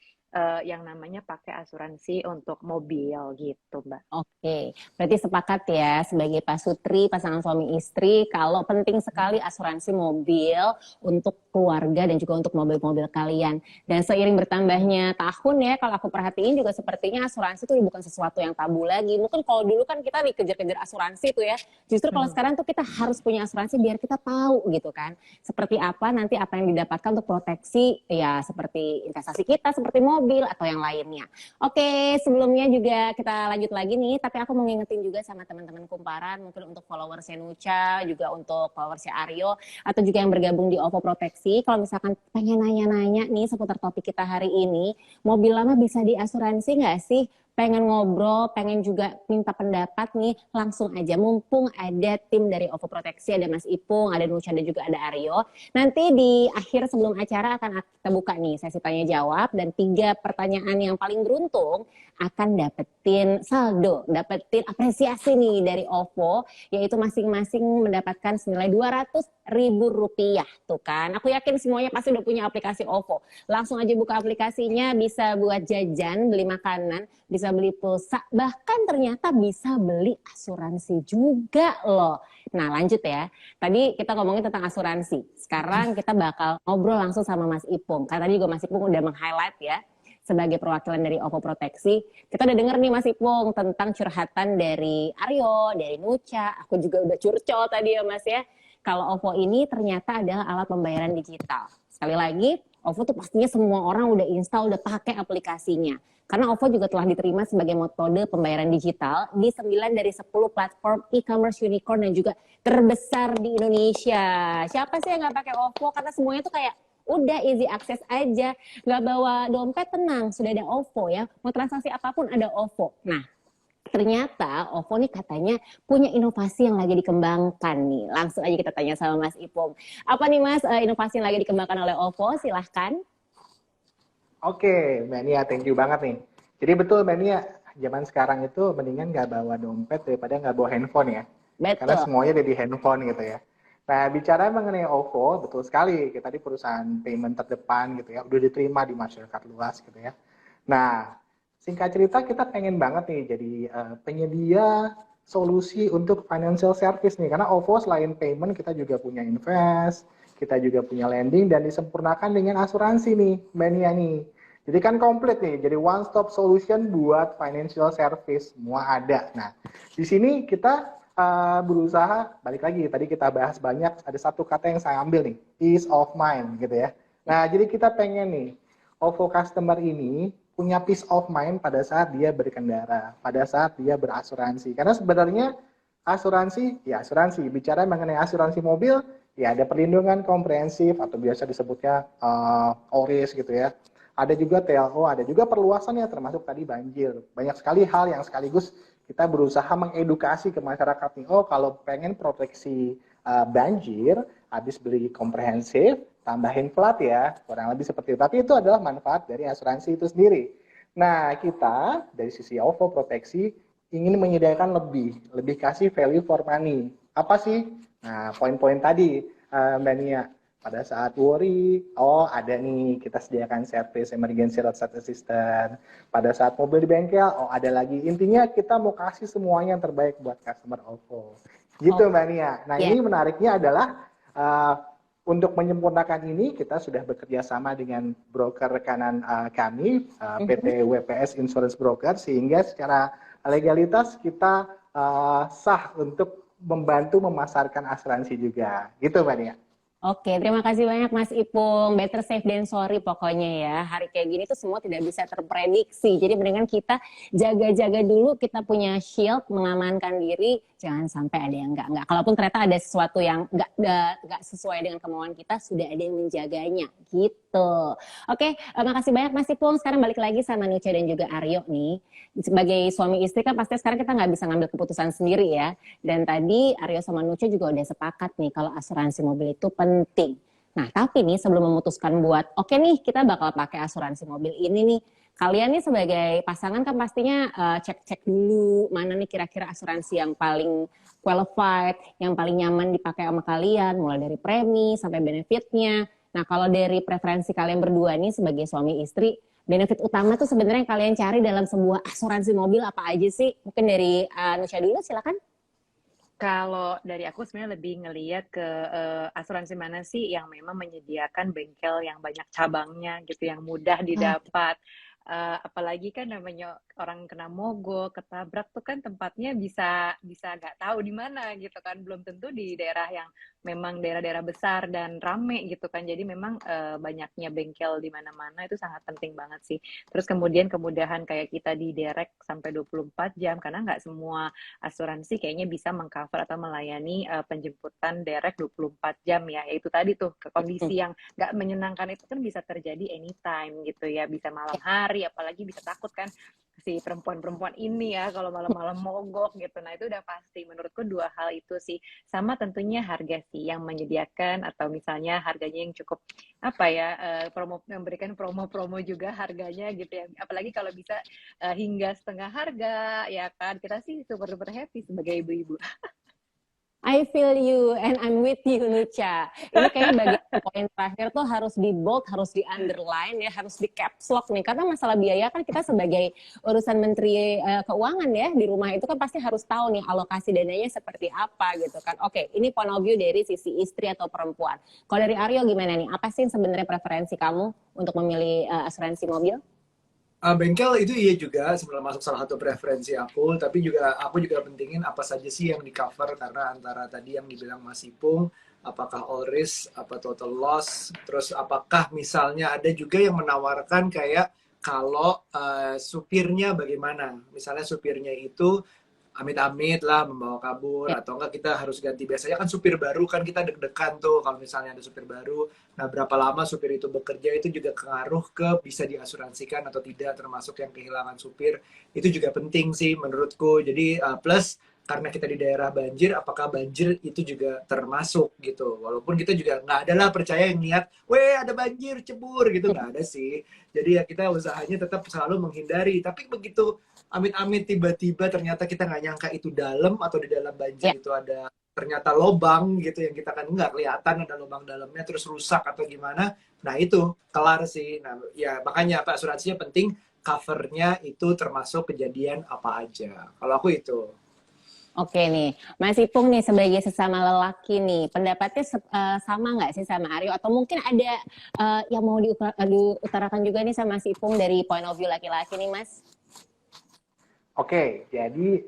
yang namanya pakai asuransi untuk mobil gitu, Mbak. Oke, berarti sepakat ya sebagai Pak Sutri, pasangan suami istri, kalau penting sekali asuransi mobil untuk keluarga dan juga untuk mobil-mobil kalian. Dan seiring bertambahnya tahun ya, kalau aku perhatiin juga sepertinya asuransi itu bukan sesuatu yang tabu lagi. Mungkin kalau dulu kan kita dikejar-kejar asuransi tuh ya, justru kalau sekarang tuh kita harus punya asuransi biar kita tahu gitu kan, seperti apa nanti apa yang didapatkan untuk proteksi ya seperti investasi kita, seperti mobil atau yang lainnya. Oke, sebelumnya juga kita lanjut lagi nih, tapi aku mau ngingetin juga sama teman-teman kumparan, mungkin untuk followersnya Nucha, juga untuk followersnya Aryo, atau juga yang bergabung di OVO Proteksi, kalau misalkan pengen nanya-nanya nih seputar topik kita hari ini, mobil lama bisa diasuransi nggak sih? Pengen ngobrol, pengen juga minta pendapat nih, langsung aja. Mumpung ada tim dari OVO Proteksi, ada Mas Ipung, ada Nucha, dan juga ada Aryo. Nanti di akhir sebelum acara akan kita buka nih sesi tanya jawab, dan 3 pertanyaan yang paling beruntung akan dapetin saldo, dapetin apresiasi nih dari OVO, yaitu masing-masing mendapatkan senilai Rp200.000. Tuh kan, aku yakin semuanya pasti udah punya aplikasi OVO. Langsung aja buka aplikasinya, bisa buat jajan, beli makanan, bisa beli pulsa, bahkan ternyata bisa beli asuransi juga loh. Nah lanjut ya, tadi kita ngomongin tentang asuransi. Sekarang kita bakal ngobrol langsung sama Mas Ipung. Karena tadi juga Mas Ipung udah meng-highlight ya, sebagai perwakilan dari OVO Proteksi. Kita udah denger nih Mas Ipung tentang curhatan dari Aryo, dari Nucha, aku juga udah curcol tadi ya Mas ya. Kalau OVO ini ternyata adalah alat pembayaran digital. Sekali lagi, OVO tuh pastinya semua orang udah install, udah pakai aplikasinya. Karena OVO juga telah diterima sebagai metode pembayaran digital di 9 dari 10 platform e-commerce unicorn dan juga terbesar di Indonesia. Siapa sih yang nggak pakai OVO? Karena semuanya tuh kayak udah easy access aja, nggak bawa dompet tenang, sudah ada OVO ya. Mau transaksi apapun ada OVO. Nah, ternyata OVO nih katanya punya inovasi yang lagi dikembangkan nih. Langsung aja kita tanya sama Mas Ipung. Apa nih Mas inovasi yang lagi dikembangkan oleh OVO? Silahkan. Oke, Mbak Nia, thank you banget nih. Jadi betul Mbak Nia, zaman sekarang itu mendingan nggak bawa dompet daripada nggak bawa handphone ya. Betul. Karena semuanya ada di handphone gitu ya. Nah, bicara mengenai OVO, betul sekali, kita di perusahaan payment terdepan gitu ya, udah diterima di masyarakat luas gitu ya. Nah, singkat cerita kita pengen banget nih jadi penyedia solusi untuk financial service nih, karena OVO selain payment kita juga punya invest, kita juga punya lending dan disempurnakan dengan asuransi nih, Mbak Nia nih. Jadi kan komplit nih, jadi one stop solution buat financial service, semua ada. Nah, di sini kita berusaha, balik lagi, tadi kita bahas banyak, ada satu kata yang saya ambil nih, peace of mind gitu ya. Nah, jadi kita pengen nih, OVO customer ini punya peace of mind pada saat dia berkendara, pada saat dia berasuransi. Karena sebenarnya asuransi, ya asuransi, bicara mengenai asuransi mobil, ya ada perlindungan komprehensif atau biasa disebutnya ORIS gitu ya. Ada juga TLO, ada juga perluasannya termasuk tadi banjir. Banyak sekali hal yang sekaligus kita berusaha mengedukasi ke masyarakat nih. Oh, kalau pengen proteksi banjir, habis beli komprehensif, tambahin plat ya, kurang lebih seperti itu. Tapi itu adalah manfaat dari asuransi itu sendiri. Nah, kita dari sisi OVO proteksi ingin menyediakan lebih kasih value for money. Apa sih? Nah, poin-poin tadi, Mbak Nia. Pada saat worry, oh ada nih kita sediakan service emergency roadside assistant. Pada saat mobil di bengkel, oh ada lagi. Intinya kita mau kasih semuanya yang terbaik buat customer OVO. Gitu Mbak Nia. Nah ini menariknya adalah untuk menyempurnakan ini kita sudah bekerja sama dengan broker rekanan kami, PT WPS Insurance Broker, sehingga secara legalitas kita sah untuk membantu memasarkan asuransi juga. Gitu Mbak Nia. Oke, terima kasih banyak Mas Ipung. Better safe than sorry pokoknya ya. Hari kayak gini tuh semua tidak bisa terprediksi. Jadi mendingan kita jaga-jaga dulu, kita punya shield, mengamankan diri. Jangan sampai ada yang enggak. Kalaupun ternyata ada sesuatu yang enggak sesuai dengan kemauan kita, sudah ada yang menjaganya. Gitu. Oke, makasih banyak Mas Ipung. Sekarang balik lagi sama Nucha dan juga Aryo nih. Sebagai suami istri kan pasti sekarang kita nggak bisa ngambil keputusan sendiri ya. Dan tadi Aryo sama Nucha juga udah sepakat nih kalau asuransi mobil itu penting. Nah, tapi nih sebelum memutuskan buat oke nih kita bakal pakai asuransi mobil ini nih, kalian nih sebagai pasangan kan pastinya cek-cek dulu mana nih kira-kira asuransi yang paling qualified, yang paling nyaman dipakai sama kalian, mulai dari premi sampai benefitnya. Nah, kalau dari preferensi kalian berdua nih sebagai suami istri, benefit utama tuh sebenarnya yang kalian cari dalam sebuah asuransi mobil apa aja sih? Mungkin dari Nucha dulu, silakan. Kalau dari aku sebenarnya lebih ngelihat ke asuransi mana sih yang memang menyediakan bengkel yang banyak cabangnya gitu, yang mudah didapat. Apalagi kan namanya orang kena mogok, ketabrak tuh kan tempatnya bisa nggak tahu di mana gitu kan, belum tentu di daerah yang memang daerah-daerah besar dan rame gitu kan. Jadi memang banyaknya bengkel di mana-mana itu sangat penting banget sih. Terus kemudian kemudahan kayak kita di direct sampai 24 jam karena nggak semua asuransi kayaknya bisa mengcover atau melayani penjemputan direct 24 jam ya. Yaitu tadi tuh ke kondisi yang nggak menyenangkan itu kan bisa terjadi anytime gitu ya, bisa malam hari, apalagi bisa takut kan si perempuan-perempuan ini ya kalau malam-malam mogok gitu. Nah itu udah pasti menurutku dua hal itu sih, sama tentunya harga sih yang menyediakan atau misalnya harganya yang cukup apa ya, memberikan promo-promo juga harganya gitu ya, apalagi kalau bisa hingga setengah harga ya kan, kita sih super happy sebagai ibu-ibu. I feel you and I'm with you Nucha. Ini kayaknya bagian poin terakhir tuh harus di bold, harus di underline ya, harus di caps lock nih. Karena masalah biaya kan kita sebagai urusan menteri keuangan ya di rumah itu kan pasti harus tahu nih alokasi dananya seperti apa gitu kan. Oke, ini point of view dari sisi istri atau perempuan. Kalau dari Aryo gimana nih? Apa sih sebenarnya preferensi kamu untuk memilih asuransi mobil? Bengkel itu iya juga sebenarnya masuk salah satu preferensi aku, tapi juga aku juga pentingin apa saja sih yang di cover, karena antara tadi yang dibilang Mas Ipung, apakah all risk, apa total loss, terus apakah misalnya ada juga yang menawarkan kayak kalau supirnya bagaimana, misalnya supirnya itu amit-amit lah membawa kabur atau enggak kita harus ganti. Biasanya kan supir baru kan kita deg-degan tuh kalau misalnya ada supir baru. Nah berapa lama supir itu bekerja itu juga pengaruh ke bisa diasuransikan atau tidak, termasuk yang kehilangan supir itu juga penting sih menurutku. Jadi plus karena kita di daerah banjir, apakah banjir itu juga termasuk gitu. Walaupun kita juga nggak ada lah percaya yang niat, weh ada banjir, cebur gitu, nggak ada sih. Jadi ya kita usahanya tetap selalu menghindari. Tapi begitu amit-amit tiba-tiba ternyata kita nggak nyangka itu dalam atau di dalam banjir itu ada ternyata lobang gitu yang kita kan nggak kelihatan ada lubang dalamnya terus rusak atau gimana, nah itu kelar sih. Nah ya makanya apa, asuransinya penting, covernya itu termasuk kejadian apa aja. Kalau aku itu. Oke nih, Mas Ipung nih sebagai sesama lelaki nih, pendapatnya sama nggak sih sama Aryo? Atau mungkin ada yang mau diutarakan juga nih sama Mas Ipung dari point of view laki-laki nih, Mas? Oke, jadi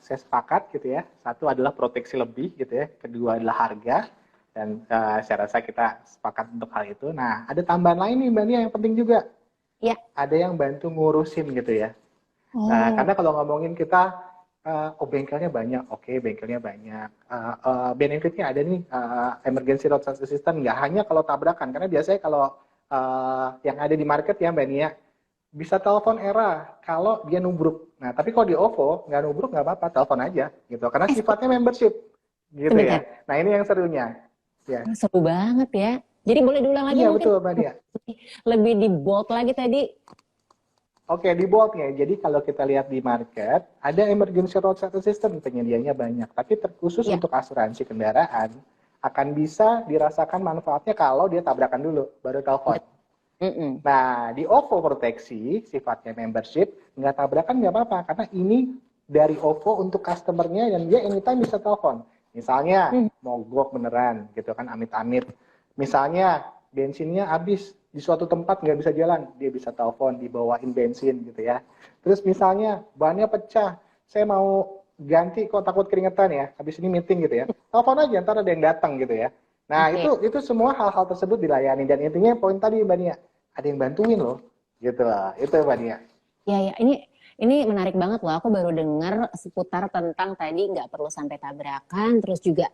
saya sepakat gitu ya. Satu adalah proteksi lebih gitu ya. Kedua adalah harga. Dan saya rasa kita sepakat untuk hal itu. Nah, ada tambahan lain nih Mbak Nia yang penting juga. Ya. Ada yang bantu ngurusin gitu ya. Nah, karena kalau ngomongin kita, bengkelnya banyak. Oke, bengkelnya banyak. Benefitnya ada nih, emergency roadside assistance. Nggak hanya kalau tabrakan. Karena biasanya kalau yang ada di market ya Mbak Nia, bisa telepon era kalau dia nubruk. Nah, tapi kalau di OVO nggak nubruk nggak apa-apa, telepon aja gitu. Karena sifatnya membership, gitu ya. Nah, ini yang serunya. Ya. Seru banget ya. Jadi boleh diulang lagi Iya, mungkin? betul, Mbak Dia. Lebih di bold lagi tadi. Oke, di boldnya. Jadi kalau kita lihat di market, ada emergency roadside assistance, penyediaannya banyak. Tapi terkhusus untuk asuransi kendaraan, akan bisa dirasakan manfaatnya kalau dia tabrakan dulu, baru telepon. Nah, di OVO proteksi, sifatnya membership, nggak tabrakan nggak apa-apa, karena ini dari OVO untuk customernya dan dia anytime bisa telepon. Misalnya, mogok beneran, gitu kan, amit-amit. Misalnya, bensinnya habis di suatu tempat nggak bisa jalan, dia bisa telepon, dibawain bensin gitu ya. Terus misalnya, bannya pecah, saya mau ganti kok takut keringetan ya, habis ini meeting gitu ya. Telepon aja, ntar ada yang datang gitu ya. Nah, itu semua hal-hal tersebut dilayani. Dan intinya poin tadi Mbak Nia, ada yang bantuin loh, gitu lah. Itu Mbak Nia. Ya, ini menarik banget loh. Aku baru dengar seputar tentang tadi nggak perlu sampai tabrakan, terus juga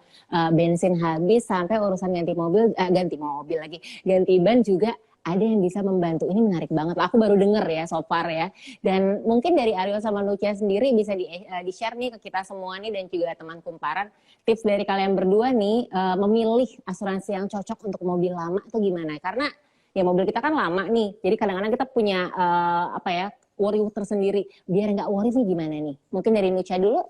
bensin habis sampai urusan ganti mobil lagi, ganti ban juga ada yang bisa membantu. Ini menarik banget. Aku baru dengar ya so far ya. Dan mungkin dari Aryo sama Nucha sendiri bisa di-share nih ke kita semua nih dan juga teman kumparan, tips dari kalian berdua nih memilih asuransi yang cocok untuk mobil lama itu gimana? Karena ya mobil kita kan lama nih. Jadi kadang-kadang kita punya worry tersendiri. Biar nggak worry sih gimana nih? Mungkin dari Nucha dulu.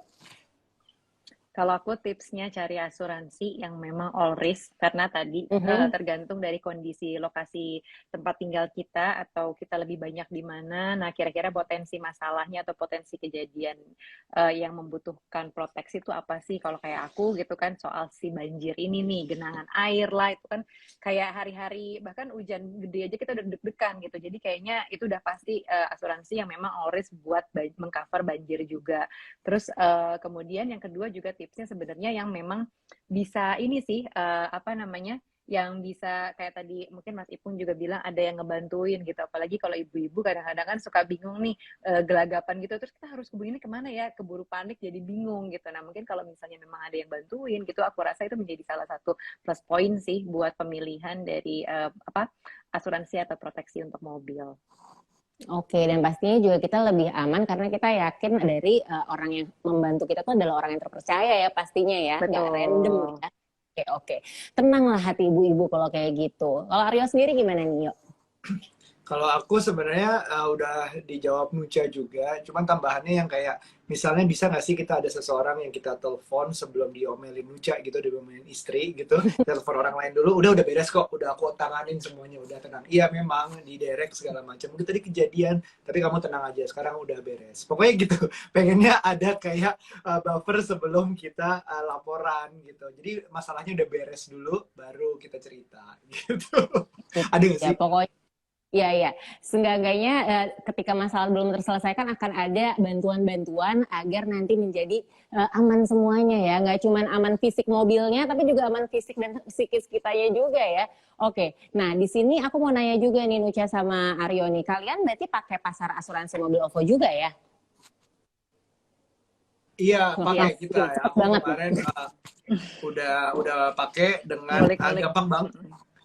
Kalau aku tipsnya cari asuransi yang memang all risk, karena tadi tergantung dari kondisi lokasi tempat tinggal kita atau kita lebih banyak di mana. Nah, kira-kira potensi masalahnya atau potensi kejadian yang membutuhkan proteksi itu apa sih? Kalau kayak aku gitu kan, soal si banjir ini nih, genangan air lah, itu kan kayak hari-hari bahkan hujan gede aja kita udah deg-degan gitu. Jadi kayaknya itu udah pasti asuransi yang memang all risk buat mengcover banjir juga. Terus kemudian yang kedua juga tipsnya sebenarnya yang memang bisa ini sih yang bisa kayak tadi mungkin Mas Ipung juga bilang ada yang ngebantuin gitu, apalagi kalau ibu-ibu kadang-kadang kan suka bingung nih, gelagapan gitu, terus kita harus keburu ini kemana ya, keburu panik jadi bingung gitu. Nah mungkin kalau misalnya memang ada yang bantuin gitu, aku rasa itu menjadi salah satu plus point sih buat pemilihan dari asuransi atau proteksi untuk mobil. Oke, dan pastinya juga kita lebih aman karena kita yakin dari orang yang membantu kita tuh adalah orang yang terpercaya ya pastinya ya, nggak random ya. Oke. Tenanglah hati ibu-ibu kalau kayak gitu. Kalau Aryo sendiri gimana nih, Yuk? Kalau aku sebenarnya udah dijawab Nucha juga, cuman tambahannya yang kayak misalnya bisa nggak sih kita ada seseorang yang kita telepon sebelum diomelin Nucha gitu, diomelin istri gitu, telepon orang lain dulu, udah beres kok, udah aku tanganin semuanya, udah tenang. Iya memang di direct segala macam, mungkin tadi kejadian, tapi kamu tenang aja, sekarang udah beres. Pokoknya gitu, pengennya ada kayak buffer sebelum kita laporan gitu. Jadi masalahnya udah beres dulu, baru kita cerita gitu. Ada nggak sih? Ya pokoknya. Iya. Seenggaknya ketika masalah belum terselesaikan akan ada bantuan-bantuan agar nanti menjadi aman semuanya ya. Nggak cuma aman fisik mobilnya, tapi juga aman fisik dan psikis kitanya juga ya. Oke, nah di sini aku mau nanya juga nih Nucha sama Aryo nih. Kalian berarti pakai pasar asuransi mobil OVO juga ya? Iya, pakai kita ya. Aku kemarin udah pakai dengan gampang banget.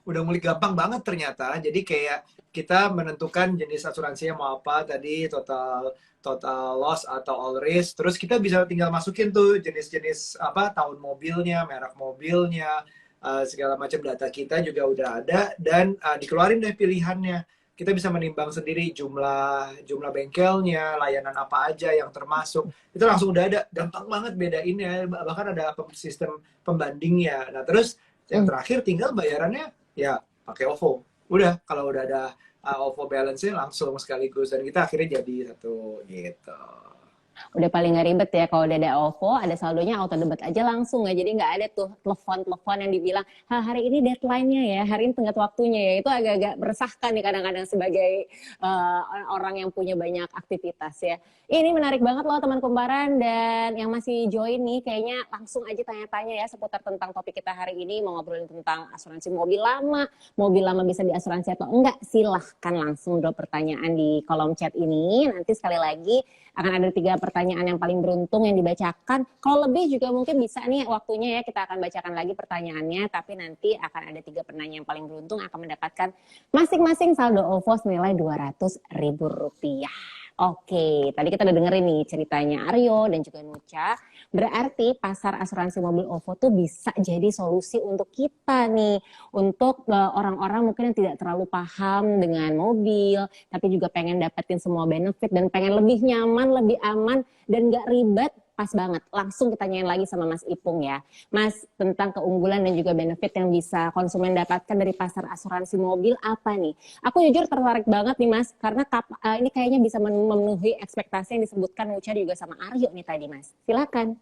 Udah mulai gampang banget ternyata. Jadi kayak kita menentukan jenis asuransinya mau apa tadi, total loss atau all risk. Terus kita bisa tinggal masukin tuh jenis-jenis tahun mobilnya, merek mobilnya, segala macam data kita juga udah ada dan dikeluarin deh pilihannya. kita bisa menimbang sendiri jumlah bengkelnya, layanan apa aja yang termasuk. Itu langsung udah ada, gampang banget bedainnya, bahkan ada sistem pembandingnya. Nah, terus yang terakhir tinggal bayarannya ya pakai OVO. Udah, kalau udah ada OVO balance-nya langsung sekaligus, dan kita akhirnya jadi satu gitu. Udah paling nggak ribet ya, kalau udah ada OVO, ada saldonya auto debit aja langsung ya, jadi nggak ada tuh telepon yang dibilang, hari ini deadline-nya ya, hari ini tenggat waktunya ya, itu agak-agak meresahkan nih kadang-kadang sebagai orang yang punya banyak aktivitas ya. Ini menarik banget loh teman kumparan, dan yang masih join nih kayaknya langsung aja tanya-tanya ya seputar tentang topik kita hari ini, mau ngobrolin tentang asuransi mobil lama bisa diasuransi atau enggak, silahkan langsung drop pertanyaan di kolom chat ini. Nanti sekali lagi akan ada 3 pertanyaan yang paling beruntung yang dibacakan. Kalau lebih juga mungkin bisa nih waktunya ya, kita akan bacakan lagi pertanyaannya, tapi nanti akan ada 3 penanya yang paling beruntung akan mendapatkan masing-masing saldo OVO senilai Rp200.000. Oke, tadi kita udah dengerin nih ceritanya Aryo dan juga Nucha. Berarti pasar asuransi mobil OVO tuh bisa jadi solusi untuk kita nih, untuk orang-orang mungkin yang tidak terlalu paham dengan mobil, tapi juga pengen dapetin semua benefit dan pengen lebih nyaman, lebih aman, dan gak ribet. Pas banget, langsung kita tanyain lagi sama Mas Ipung ya, Mas, tentang keunggulan dan juga benefit yang bisa konsumen dapatkan dari pasar asuransi mobil apa nih? Aku jujur tertarik banget nih Mas, karena ini kayaknya bisa memenuhi ekspektasi yang disebutkan Nucha juga sama Aryo nih tadi Mas. Silakan.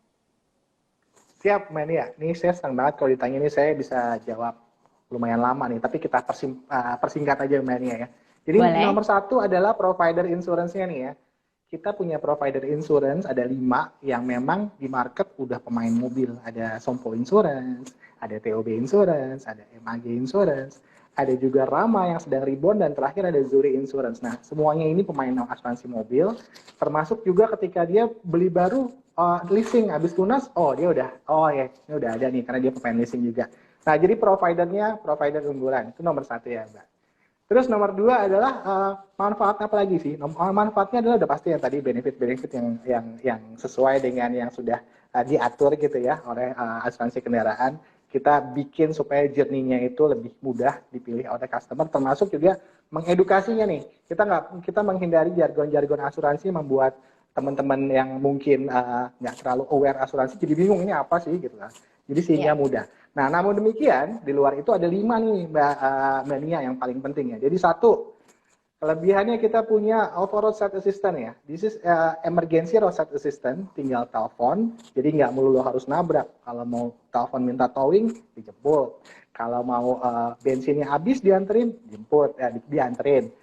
Siap, Mania. Ini saya senang banget kalau ditanya ini, saya bisa jawab lumayan lama nih, tapi kita persingkat aja Mania ya. Jadi Boleh. nomor 1 adalah provider insurance-nya nih ya. Kita punya provider insurance, ada 5 yang memang di market udah pemain mobil. Ada Sompo Insurance, ada TOB Insurance, ada MAG Insurance, ada juga Rama yang sedang reborn, dan terakhir ada Zuri Insurance. Nah, semuanya ini pemain asuransi mobil, termasuk juga ketika dia beli baru, leasing, habis lunas, dia udah, ini udah ada nih, karena dia pemain leasing juga. Nah, jadi providernya, provider unggulan, itu nomor 1 ya, Mbak. Terus nomor 2 adalah manfaatnya apa lagi sih? Manfaatnya adalah udah pasti yang tadi benefit-benefit yang sesuai dengan yang sudah diatur gitu ya oleh asuransi kendaraan. Kita bikin supaya journey-nya itu lebih mudah dipilih oleh customer, termasuk juga mengedukasinya nih. Kita menghindari jargon-jargon asuransi membuat teman-teman yang mungkin nggak terlalu aware asuransi jadi bingung ini apa sih gitu kan. Jadi sehingga mudah. Nah, namun demikian, di luar itu ada 5 nih, Mbak Nia, yang paling penting ya. Jadi 1, kelebihannya kita punya OVO Roadside Assistant ya. This is emergency roadside assistant, tinggal telepon, jadi nggak melulu harus nabrak. Kalau mau telepon minta towing, dijemput. Kalau mau bensinnya habis dianterin, dianterin.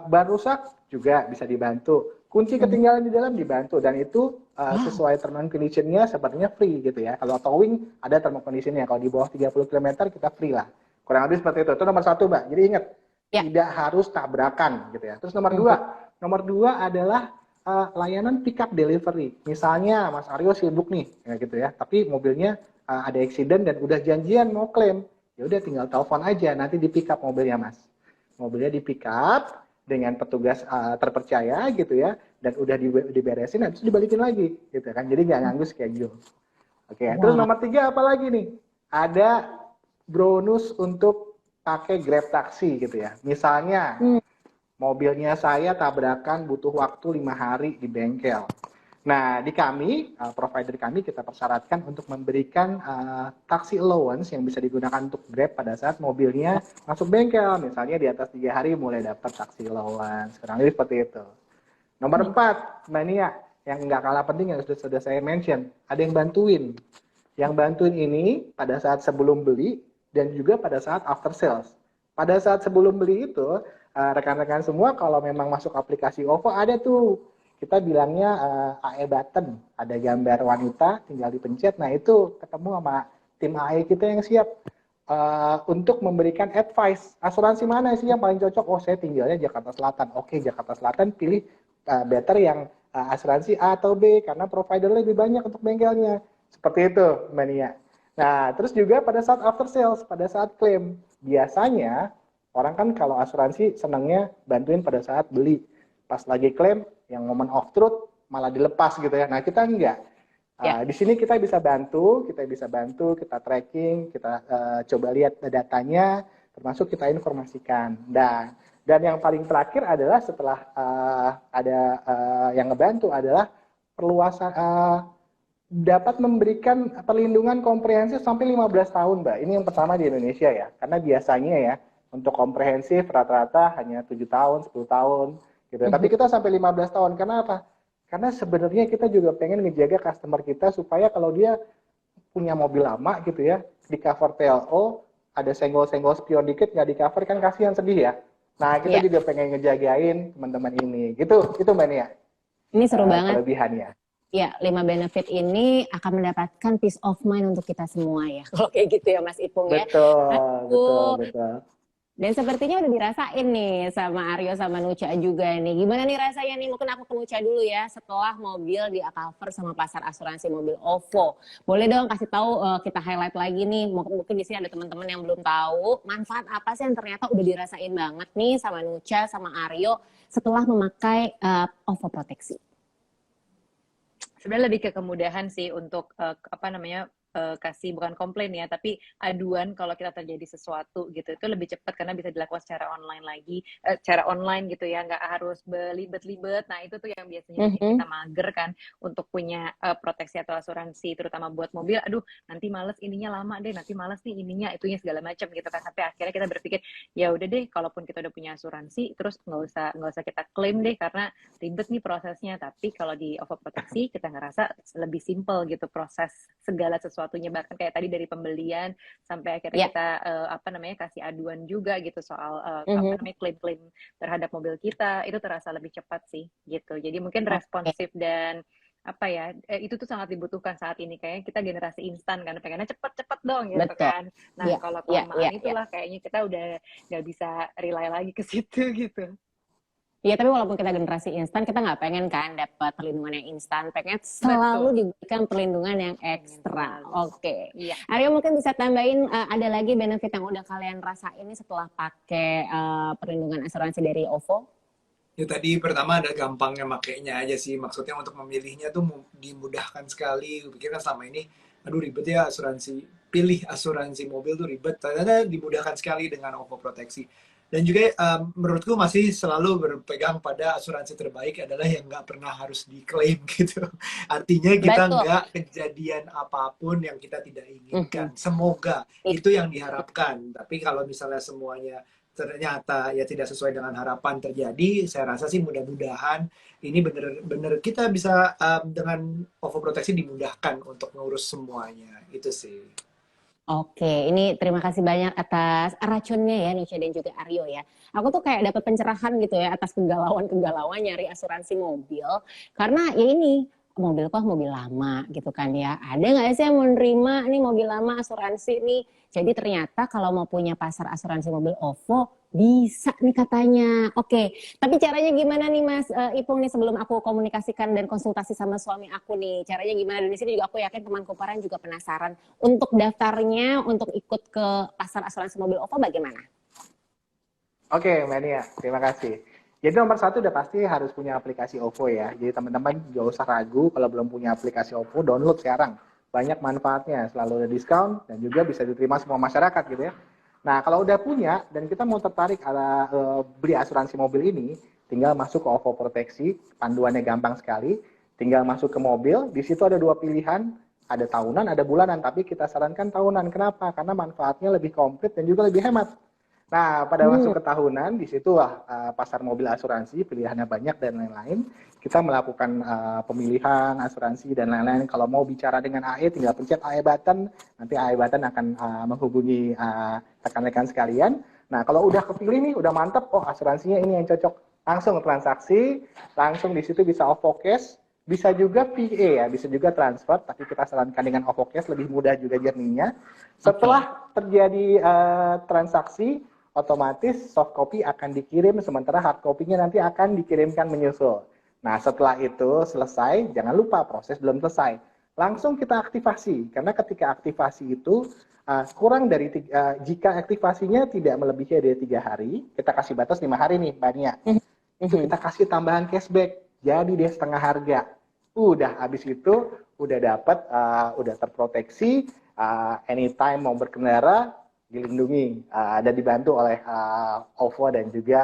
Ban rusak juga bisa dibantu. Kunci ketinggalan di dalam dibantu, dan itu sesuai term and condition-nya sepertinya free gitu ya. Kalau towing ada term and condition-nya, kalau di bawah 30 km kita free lah. Kurang lebih seperti itu. Itu nomor 1, Mbak. Jadi ingat, tidak harus tabrakan gitu ya. Terus nomor 2 adalah layanan pick up delivery. Misalnya Mas Aryo sibuk nih gitu ya, tapi mobilnya ada accident dan udah janjian mau klaim. Ya udah tinggal telepon aja, nanti di pick up mobilnya Mas. Mobilnya di pick up dengan petugas terpercaya gitu ya, dan udah diberesin, habis itu dibalikin lagi gitu kan, jadi nggak ganggu schedule. Oke. Terus nomor 3 apa lagi nih? Ada bonus untuk pakai Grab taksi gitu ya. Misalnya mobilnya saya tabrakan butuh waktu 5 hari di bengkel. Nah, di kami, provider kami, kita persyaratkan untuk memberikan taksi allowance yang bisa digunakan untuk Grab pada saat mobilnya masuk bengkel. Misalnya di atas 3 hari mulai dapat taksi allowance. Kurang lebih seperti itu. Nomor 4, Mbak Nia, yang nggak kalah penting yang sudah saya mention, ada yang bantuin. Yang bantuin ini pada saat sebelum beli dan juga pada saat after sales. Pada saat sebelum beli itu, rekan-rekan semua kalau memang masuk aplikasi OVO ada tuh, kita bilangnya AE button, ada gambar wanita, tinggal dipencet. Nah, itu ketemu sama tim AE kita yang siap untuk memberikan advice. Asuransi mana sih yang paling cocok? Oh, saya tinggalnya Jakarta Selatan. Oke, Jakarta Selatan pilih better yang asuransi A atau B, karena provider lebih banyak untuk bengkelnya. Seperti itu, Mbak Nia. Nah, terus juga pada saat after sales, pada saat klaim, biasanya orang kan kalau asuransi senangnya bantuin pada saat beli. Pas lagi klaim, yang momen of truth malah dilepas gitu ya. Nah, kita enggak. Di sini kita bisa bantu, kita tracking, kita coba lihat datanya, termasuk kita informasikan. Dan Dan yang paling terakhir adalah setelah ada yang ngebantu adalah perluasan dapat memberikan perlindungan komprehensif sampai 15 tahun, Mbak. Ini yang pertama di Indonesia ya. Karena biasanya ya untuk komprehensif rata-rata hanya 7 tahun, 10 tahun gitu. Tapi kita sampai 15 tahun. Karena apa? Karena sebenarnya kita juga pengen ngejaga customer kita supaya kalau dia punya mobil lama gitu ya, di cover TLO, ada senggol-senggol spion dikit nggak di cover, kan kasihan, sedih ya. Nah, kita juga pengen ngejagain teman-teman ini. Gitu Mbak Nia. Ini seru banget. Kelebihannya. Ya, 5 benefit ini akan mendapatkan peace of mind untuk kita semua ya. Kalau kayak gitu ya Mas Ipung ya. Betul. Dan sepertinya udah dirasain nih sama Aryo sama Nucha juga nih. Gimana nih rasanya nih? Mungkin aku ke Nucha dulu ya, setelah mobil di cover sama pasar asuransi mobil OVO. Boleh dong kasih tahu, kita highlight lagi nih. Mungkin di sini ada teman-teman yang belum tahu manfaat apa sih yang ternyata udah dirasain banget nih sama Nucha sama Aryo setelah memakai OVO proteksi. Sebenarnya lebih ke kemudahan sih untuk kasih, bukan komplain ya, tapi aduan kalau kita terjadi sesuatu gitu, itu lebih cepat karena bisa dilakukan secara online gitu ya, nggak harus belibet-libet. Nah itu tuh yang biasanya bikin kita mager kan untuk punya proteksi atau asuransi, terutama buat mobil. Aduh, nanti males ininya lama deh, nanti males nih ininya itunya segala macam gitu kan, sampai akhirnya kita berpikir ya udah deh, kalaupun kita udah punya asuransi, terus nggak usah kita klaim deh karena ribet nih prosesnya. Tapi kalau di OVO proteksi kita ngerasa lebih simple gitu proses segala sesuatunya, bahkan kayak tadi dari pembelian sampai akhirnya kita kasih aduan juga gitu soal klaim-klaim terhadap mobil kita, itu terasa lebih cepat sih gitu. Jadi mungkin responsif dan itu tuh sangat dibutuhkan saat ini, kayaknya kita generasi instan kan, pengennya cepet-cepet dong gitu. Betul. Kan. Nah kalau kelamaan itulah kayaknya kita udah nggak bisa rely lagi ke situ gitu. Iya, tapi walaupun kita generasi instan, kita nggak pengen kan dapat perlindungan yang instan, pengen selalu diberikan perlindungan yang ekstra. Oke. Iya. Aryo mungkin bisa tambahin ada lagi benefit yang udah kalian rasain ini setelah pakai perlindungan asuransi dari OVO? Ya tadi pertama ada gampangnya makainya aja sih, maksudnya untuk memilihnya tuh dimudahkan sekali. Pikirkan selama ini, aduh ribet ya asuransi, pilih asuransi mobil tuh ribet, ternyata dimudahkan sekali dengan OVO proteksi. Dan juga menurutku masih selalu berpegang pada asuransi terbaik adalah yang nggak pernah harus diklaim gitu. Artinya kita nggak kejadian apapun yang kita tidak inginkan. Semoga itu yang diharapkan. Tapi kalau misalnya semuanya ternyata ya tidak sesuai dengan harapan terjadi, saya rasa sih mudah-mudahan ini bener-bener kita bisa dengan OVO proteksi dimudahkan untuk ngurus semuanya. Itu sih. Oke, ini terima kasih banyak atas racunnya ya Nucha dan juga Aryo ya. Aku tuh kayak dapat pencerahan gitu ya atas kegalauan nyari asuransi mobil. Karena ya ini, mobil lama gitu kan ya. Ada nggak sih yang mau nerima nih mobil lama asuransi nih. Jadi ternyata kalau mau punya pasar asuransi mobil OVO, bisa nih katanya. Oke, tapi caranya gimana nih Mas Ipung nih sebelum aku komunikasikan dan konsultasi sama suami aku nih. Caranya gimana? Dan di sini juga aku yakin teman kumparan juga penasaran. Untuk daftarnya, untuk ikut ke pasar asuransi mobil OVO bagaimana? Oke, Mbak Nia, terima kasih. Jadi nomor satu udah pasti harus punya aplikasi OVO ya. Jadi teman-teman gak usah ragu kalau belum punya aplikasi OVO, download sekarang. Banyak manfaatnya, selalu ada diskon dan juga bisa diterima semua masyarakat gitu ya. Nah, kalau udah punya dan kita mau tertarik beli asuransi mobil ini, tinggal masuk ke OVO Proteksi, panduannya gampang sekali. Tinggal masuk ke mobil, di situ ada 2 pilihan, ada tahunan, ada bulanan, tapi kita sarankan tahunan. Kenapa? Karena manfaatnya lebih komplit dan juga lebih hemat. Nah, pada masuk ke tahunan, di situ pasar mobil asuransi, pilihannya banyak dan lain-lain. Kita melakukan pemilihan asuransi dan lain-lain. Kalau mau bicara dengan AE, tinggal pencet AE button. Nanti AE button akan menghubungi rekan-rekan sekalian. Nah, kalau udah kepilih nih, udah mantep, oh asuransinya ini yang cocok. Langsung transaksi, langsung di situ bisa OVO cash, bisa juga PA ya, bisa juga transfer. Tapi kita sarankan dengan OVO cash, lebih mudah juga journey-nya. Setelah terjadi transaksi, otomatis soft copy akan dikirim, sementara hard copy-nya nanti akan dikirimkan menyusul. Nah, setelah itu selesai, jangan lupa proses belum selesai. Langsung kita aktivasi, karena ketika aktivasi itu kurang dari jika aktivasinya tidak melebihi dari 3 hari, kita kasih batas 5 hari nih, Mbak Nia. Itu kita kasih tambahan cashback, jadi dia setengah harga. Udah, habis itu udah dapat, udah terproteksi, anytime mau berkendara, dilindungi dan dibantu oleh OVO dan juga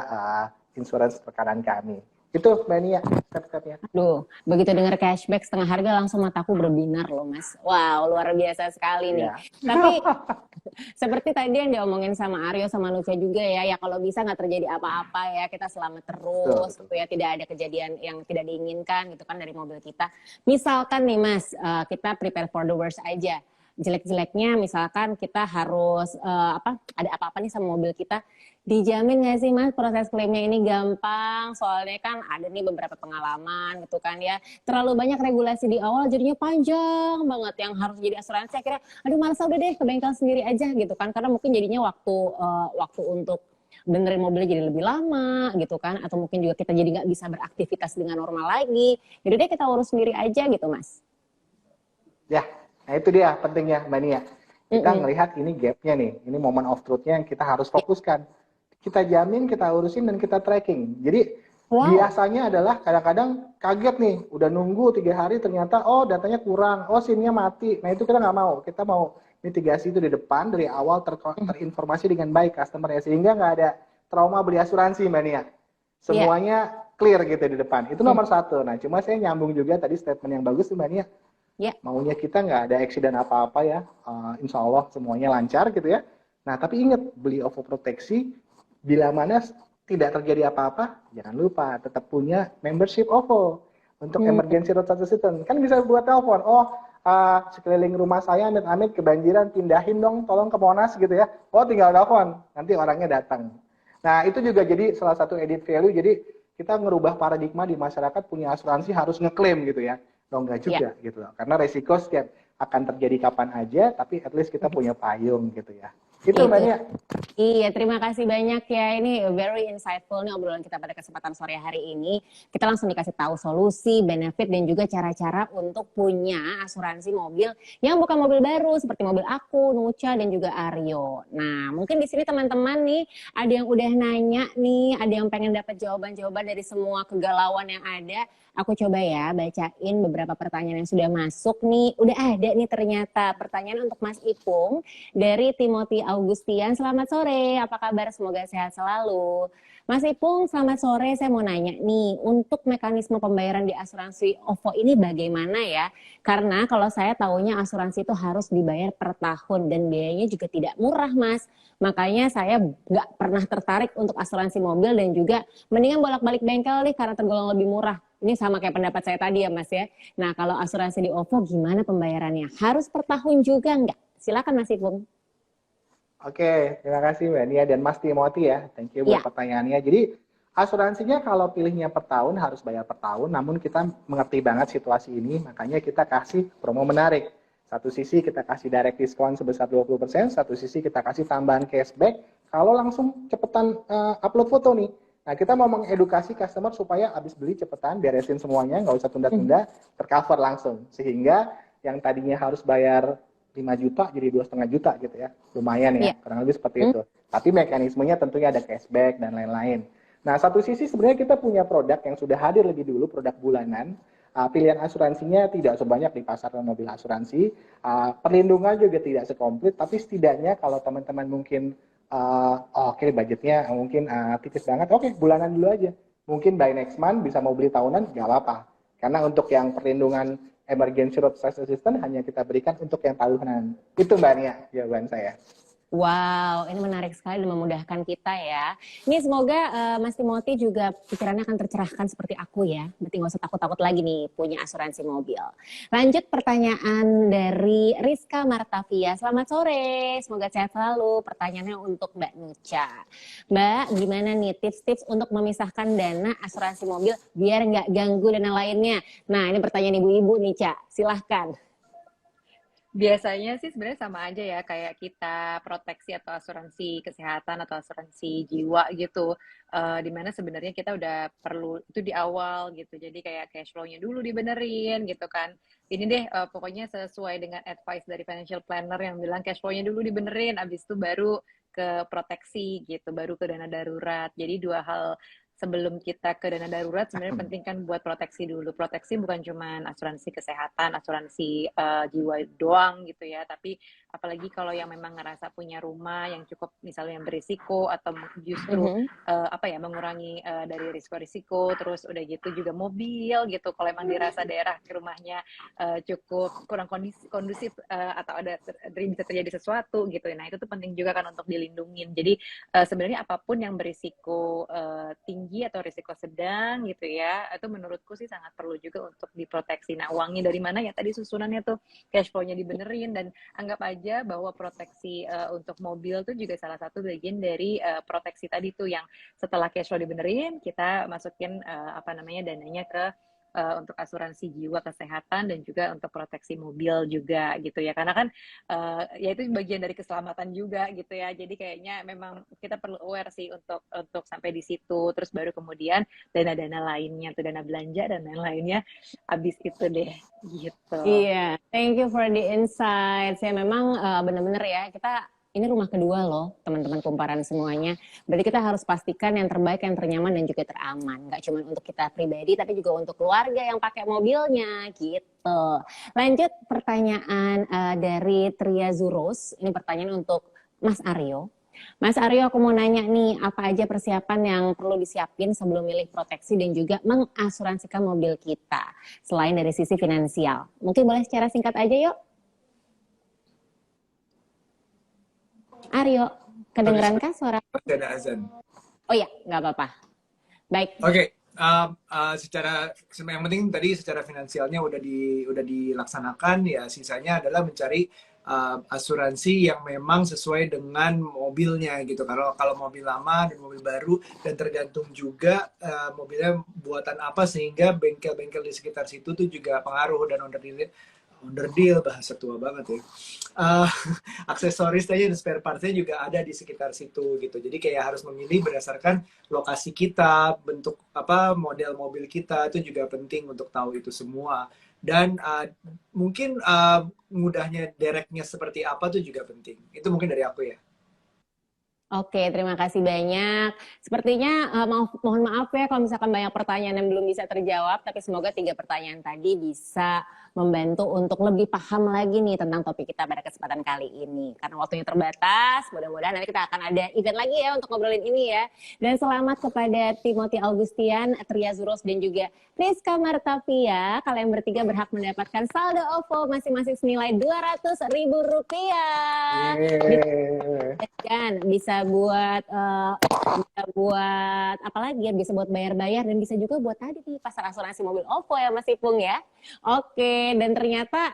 insurance rekanan kami. Itu Mbak Nia, step-stepnya. Aduh, begitu dengar cashback setengah harga langsung mataku berbinar loh Mas. Wow, luar biasa sekali nih. Ya. Tapi seperti tadi yang diomongin sama Aryo sama Nucha juga ya kalau bisa nggak terjadi apa-apa ya, kita selamat terus gitu ya, tidak ada kejadian yang tidak diinginkan gitu kan dari mobil kita. Misalkan nih Mas, kita prepare for the worst aja. Jelek-jeleknya misalkan kita harus ada apa-apa nih sama mobil kita, dijamin nggak sih Mas proses klaimnya ini gampang? Soalnya kan ada nih beberapa pengalaman gitu kan ya, terlalu banyak regulasi di awal jadinya panjang banget yang harus jadi asuransi. Akhirnya aduh males udah deh ke bengkel sendiri aja gitu kan, karena mungkin jadinya waktu untuk benerin mobilnya jadi lebih lama gitu kan, atau mungkin juga kita jadi nggak bisa beraktivitas dengan normal lagi. Jadi deh kita urus sendiri aja gitu Mas. Ya, nah itu dia pentingnya Mbak Nia. Kita ngelihat ini gapnya nih, ini moment of truth-nya yang kita harus fokuskan. Kita jamin, kita urusin, dan kita tracking. Jadi biasanya adalah kadang-kadang kaget nih, udah nunggu 3 hari ternyata datanya kurang, SIM-nya mati. Nah itu kita nggak mau, kita mau mitigasi itu di depan, dari awal terinformasi dengan baik customer ya, sehingga nggak ada trauma beli asuransi Mbak Nia. Semuanya clear gitu di depan, itu nomor satu. Nah cuma saya nyambung juga tadi statement yang bagus Mbak Nia. Maunya kita nggak ada accident apa-apa ya, insya Allah semuanya lancar gitu ya. Nah tapi ingat, beli OVO proteksi, bila mana tidak terjadi apa-apa, jangan lupa tetap punya membership OVO untuk emergency road assistance. Kan bisa buat telepon, sekeliling rumah saya amit-amit kebanjiran, pindahin dong, tolong ke Monas gitu ya. Tinggal telepon, nanti orangnya datang. Nah itu juga jadi salah satu added value, jadi kita ngerubah paradigma di masyarakat punya asuransi harus ngeklaim gitu ya. Enggak juga gitu loh, karena resiko setiap akan terjadi kapan aja, tapi at least kita punya payung gitu ya. Itu Mbak Nia. Iya, terima kasih banyak ya. Ini very insightful nih obrolan kita pada kesempatan sore hari ini. Kita langsung dikasih tahu solusi, benefit, dan juga cara-cara untuk punya asuransi mobil yang bukan mobil baru seperti mobil aku, Nucha, dan juga Aryo. Nah, mungkin di sini teman-teman nih ada yang udah nanya nih, ada yang pengen dapat jawaban-jawaban dari semua kegalauan yang ada. Aku coba ya bacain beberapa pertanyaan yang sudah masuk nih. Udah ada nih ternyata pertanyaan untuk Mas Ipung dari Timothy Augustian. Selamat sore, apa kabar? Semoga sehat selalu. Mas Ipung, selamat sore. Saya mau nanya nih, untuk mekanisme pembayaran di asuransi OVO ini bagaimana ya? Karena kalau saya taunya asuransi itu harus dibayar per tahun dan biayanya juga tidak murah, Mas. Makanya saya nggak pernah tertarik untuk asuransi mobil dan juga mendingan bolak-balik bengkel nih karena tergolong lebih murah. Ini sama kayak pendapat saya tadi ya Mas ya. Nah kalau asuransi di OVO gimana pembayarannya? Harus per tahun juga nggak? Silakan Mas Ipung. Oke, terima kasih Mbak Nia dan Mas Timothy ya. Thank you buat pertanyaannya. Jadi asuransinya kalau pilihnya per tahun harus bayar per tahun, namun kita mengerti banget situasi ini, makanya kita kasih promo menarik. Satu sisi kita kasih direct discount sebesar 20%, satu sisi kita kasih tambahan cashback kalau langsung cepetan upload foto nih. Nah, kita mau mengedukasi customer supaya habis beli cepetan, beresin semuanya, nggak usah tunda-tunda, tercover langsung. Sehingga yang tadinya harus bayar 5 juta jadi 2,5 juta gitu ya. Lumayan ya, kurang lebih seperti itu. Tapi mekanismenya tentunya ada cashback dan lain-lain. Nah, satu sisi sebenarnya kita punya produk yang sudah hadir lebih dulu, produk bulanan. Pilihan asuransinya tidak sebanyak di pasar mobil asuransi. Perlindungan juga tidak sekomplit, tapi setidaknya kalau teman-teman mungkin oke, budgetnya mungkin tipis banget, oke, bulanan dulu aja. Mungkin by next month bisa mau beli tahunan, nggak apa-apa. Karena untuk yang perlindungan emergency road assistance hanya kita berikan untuk yang tahunan. Itu Mbak Nia, jawaban saya. Wow, ini menarik sekali dan memudahkan kita ya. Ini semoga Mas Timothy juga pikirannya akan tercerahkan seperti aku ya. Berarti nggak usah takut-takut lagi nih punya asuransi mobil. Lanjut pertanyaan dari Rizka Martavia. Selamat sore, semoga sehat selalu. Pertanyaannya untuk Mbak Nucha. Mbak, gimana nih tips-tips untuk memisahkan dana asuransi mobil biar nggak ganggu dana lainnya? Nah, ini pertanyaan ibu-ibu nih, Ca. Silahkan. Biasanya sih sebenarnya sama aja ya, kayak kita proteksi atau asuransi kesehatan atau asuransi jiwa gitu, dimana sebenarnya kita udah perlu itu di awal gitu, jadi kayak cash flow-nya dulu dibenerin gitu kan. Ini deh pokoknya sesuai dengan advice dari financial planner yang bilang cash flow-nya dulu dibenerin, abis itu baru ke proteksi gitu, baru ke dana darurat. Jadi dua hal sebelum kita ke dana darurat sebenarnya penting kan buat proteksi dulu. Proteksi bukan cuma asuransi kesehatan, asuransi jiwa doang gitu ya, tapi apalagi kalau yang memang ngerasa punya rumah yang cukup misalnya yang berisiko atau justru mengurangi dari risiko-risiko, terus udah gitu juga mobil gitu. Kalau emang dirasa daerah rumahnya cukup kurang kondusif atau bisa terjadi sesuatu gitu. Nah, itu tuh penting juga kan untuk dilindungin. Jadi sebenarnya apapun yang berisiko tinggi atau risiko sedang gitu ya, itu menurutku sih sangat perlu juga untuk diproteksi. Nah, uangnya dari mana ya tadi susunannya tuh cash flow-nya dibenerin, dan anggap aja bahwa proteksi untuk mobil tuh juga salah satu bagian dari proteksi tadi tuh, yang setelah cash flow dibenerin kita masukin dananya ke untuk asuransi jiwa kesehatan dan juga untuk proteksi mobil juga gitu ya, karena kan ya itu bagian dari keselamatan juga gitu ya. Jadi kayaknya memang kita perlu aware sih untuk sampai di situ, terus baru kemudian dana-dana lainnya tuh, dana belanja dan lain-lainnya abis itu deh gitu. Iya, thank you for the insights. Ya memang benar-benar ya, kita ini rumah kedua loh, teman-teman kumparan semuanya. Berarti kita harus pastikan yang terbaik, yang ternyaman, dan juga teraman. Nggak cuma untuk kita pribadi, tapi juga untuk keluarga yang pakai mobilnya, gitu. Lanjut pertanyaan dari Tria Zuros. Ini pertanyaan untuk Mas Aryo. Mas Aryo, aku mau nanya nih, apa aja persiapan yang perlu disiapin sebelum milih proteksi dan juga mengasuransikan mobil kita, selain dari sisi finansial? Mungkin boleh secara singkat aja yuk. Aryo, kedengeran kah suara? Ada azan. Oh iya, nggak apa-apa. Baik. Oke, yang penting tadi secara finansialnya udah dilaksanakan, ya sisanya adalah mencari asuransi yang memang sesuai dengan mobilnya gitu. Kalau mobil lama dan mobil baru, dan tergantung juga mobilnya buatan apa, sehingga bengkel-bengkel di sekitar situ tuh juga pengaruh, dan underdeal bahasa tua banget ya. Aksesoris aja dan spare partsnya juga ada di sekitar situ gitu. Jadi kayak harus memilih berdasarkan lokasi kita, bentuk model mobil kita, itu juga penting untuk tahu itu semua. Dan mungkin mudahnya dereknya seperti apa tuh juga penting. Itu mungkin dari aku ya. Oke, terima kasih banyak. Sepertinya mohon maaf ya kalau misalkan banyak pertanyaan yang belum bisa terjawab, tapi semoga 3 pertanyaan tadi bisa membantu untuk lebih paham lagi nih tentang topik kita pada kesempatan kali ini. Karena waktunya terbatas, mudah-mudahan nanti kita akan ada event lagi ya untuk ngobrolin ini ya. Dan selamat kepada Timothy Augustian, Tria Zuros, dan juga Rizka Martavia. Kalian bertiga berhak mendapatkan saldo OVO masing-masing senilai Rp200.000. Dan bisa buat apa lagi ya, bisa buat bayar-bayar, dan bisa juga buat tadi nih pasar asuransi mobil OVO ya Mas Ipung ya. Oke, dan ternyata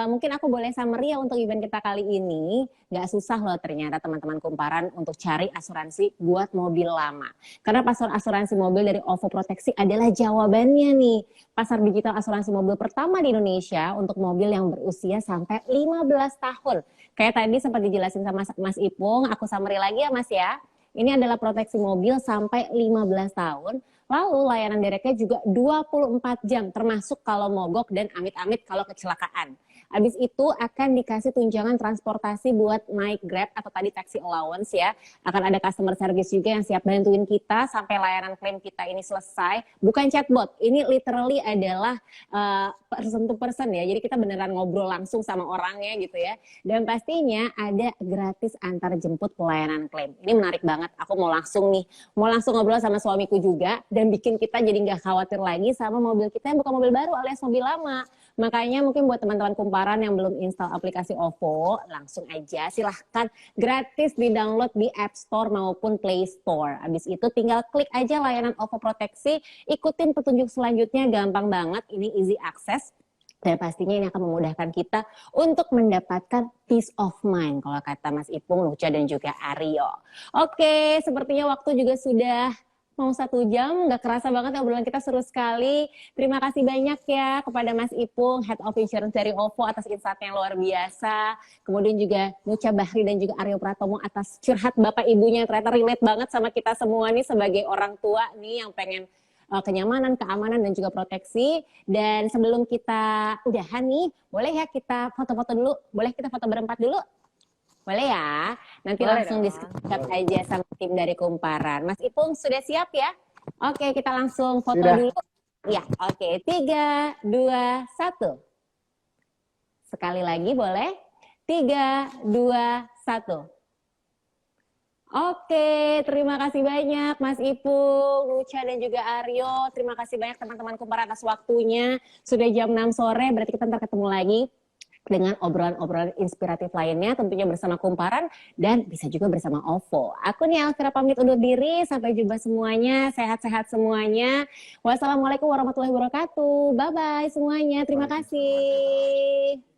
mungkin aku boleh summary ya untuk event kita kali ini. Nggak susah loh ternyata teman-teman kumparan untuk cari asuransi buat mobil lama. Karena pasar asuransi mobil dari OVO Proteksi adalah jawabannya nih. Pasar digital asuransi mobil pertama di Indonesia untuk mobil yang berusia sampai 15 tahun. Kayak tadi sempat dijelasin sama Mas Ipung, aku summary lagi ya Mas ya. Ini adalah proteksi mobil sampai 15 tahun. Lalu layanan dereknya juga 24 jam, termasuk kalau mogok dan amit-amit kalau kecelakaan. Habis itu akan dikasih tunjangan transportasi buat naik Grab atau tadi taxi allowance ya. Akan ada customer service juga yang siap bantuin kita sampai layanan klaim kita ini selesai. Bukan chatbot, ini literally adalah person to person ya. Jadi kita beneran ngobrol langsung sama orangnya gitu ya. Dan pastinya ada gratis antar jemput pelayanan klaim. Ini menarik banget, aku mau langsung ngobrol sama suamiku juga. Dan bikin kita jadi nggak khawatir lagi sama mobil kita yang bukan mobil baru alias mobil lama. Makanya mungkin buat teman-teman kumparan yang belum install aplikasi OVO, langsung aja silahkan gratis di-download di App Store maupun Play Store. Habis itu tinggal klik aja layanan OVO Proteksi, ikutin petunjuk selanjutnya, gampang banget, ini easy access. Dan pastinya ini akan memudahkan kita untuk mendapatkan peace of mind, kalau kata Mas Ipung, Lucia, dan juga Aryo. Oke, sepertinya waktu juga sudah mau 1 jam, nggak kerasa banget ya obrolan kita seru sekali. Terima kasih banyak ya kepada Mas Ipung, Head of Insurance dari OVO atas insight-nya yang luar biasa. Kemudian juga Nucha Bahri dan juga Aryo Pratomo atas curhat bapak ibunya yang ternyata relate banget sama kita semua nih sebagai orang tua nih yang pengen kenyamanan, keamanan, dan juga proteksi. Dan sebelum kita udahan nih, boleh ya kita foto-foto dulu? Boleh kita foto berempat dulu? Boleh ya? Nanti boleh langsung diskusikan aja sama tim dari Kumparan. Mas Ipung sudah siap ya? Oke, kita langsung foto Sudah. dulu. Ya, oke. 3, 2, 1. Sekali lagi boleh? 3, 2, 1. Oke, terima kasih banyak Mas Ipung, Nucha dan juga Aryo. Terima kasih banyak teman-teman Kumparan atas waktunya. Sudah jam 6 sore, berarti kita ntar ketemu lagi dengan obrolan-obrolan inspiratif lainnya, tentunya bersama Kumparan dan bisa juga bersama OVO. Aku nih Elvira pamit undur diri, sampai jumpa semuanya, sehat-sehat semuanya. Wassalamualaikum warahmatullahi wabarakatuh. Bye-bye semuanya, terima kasih.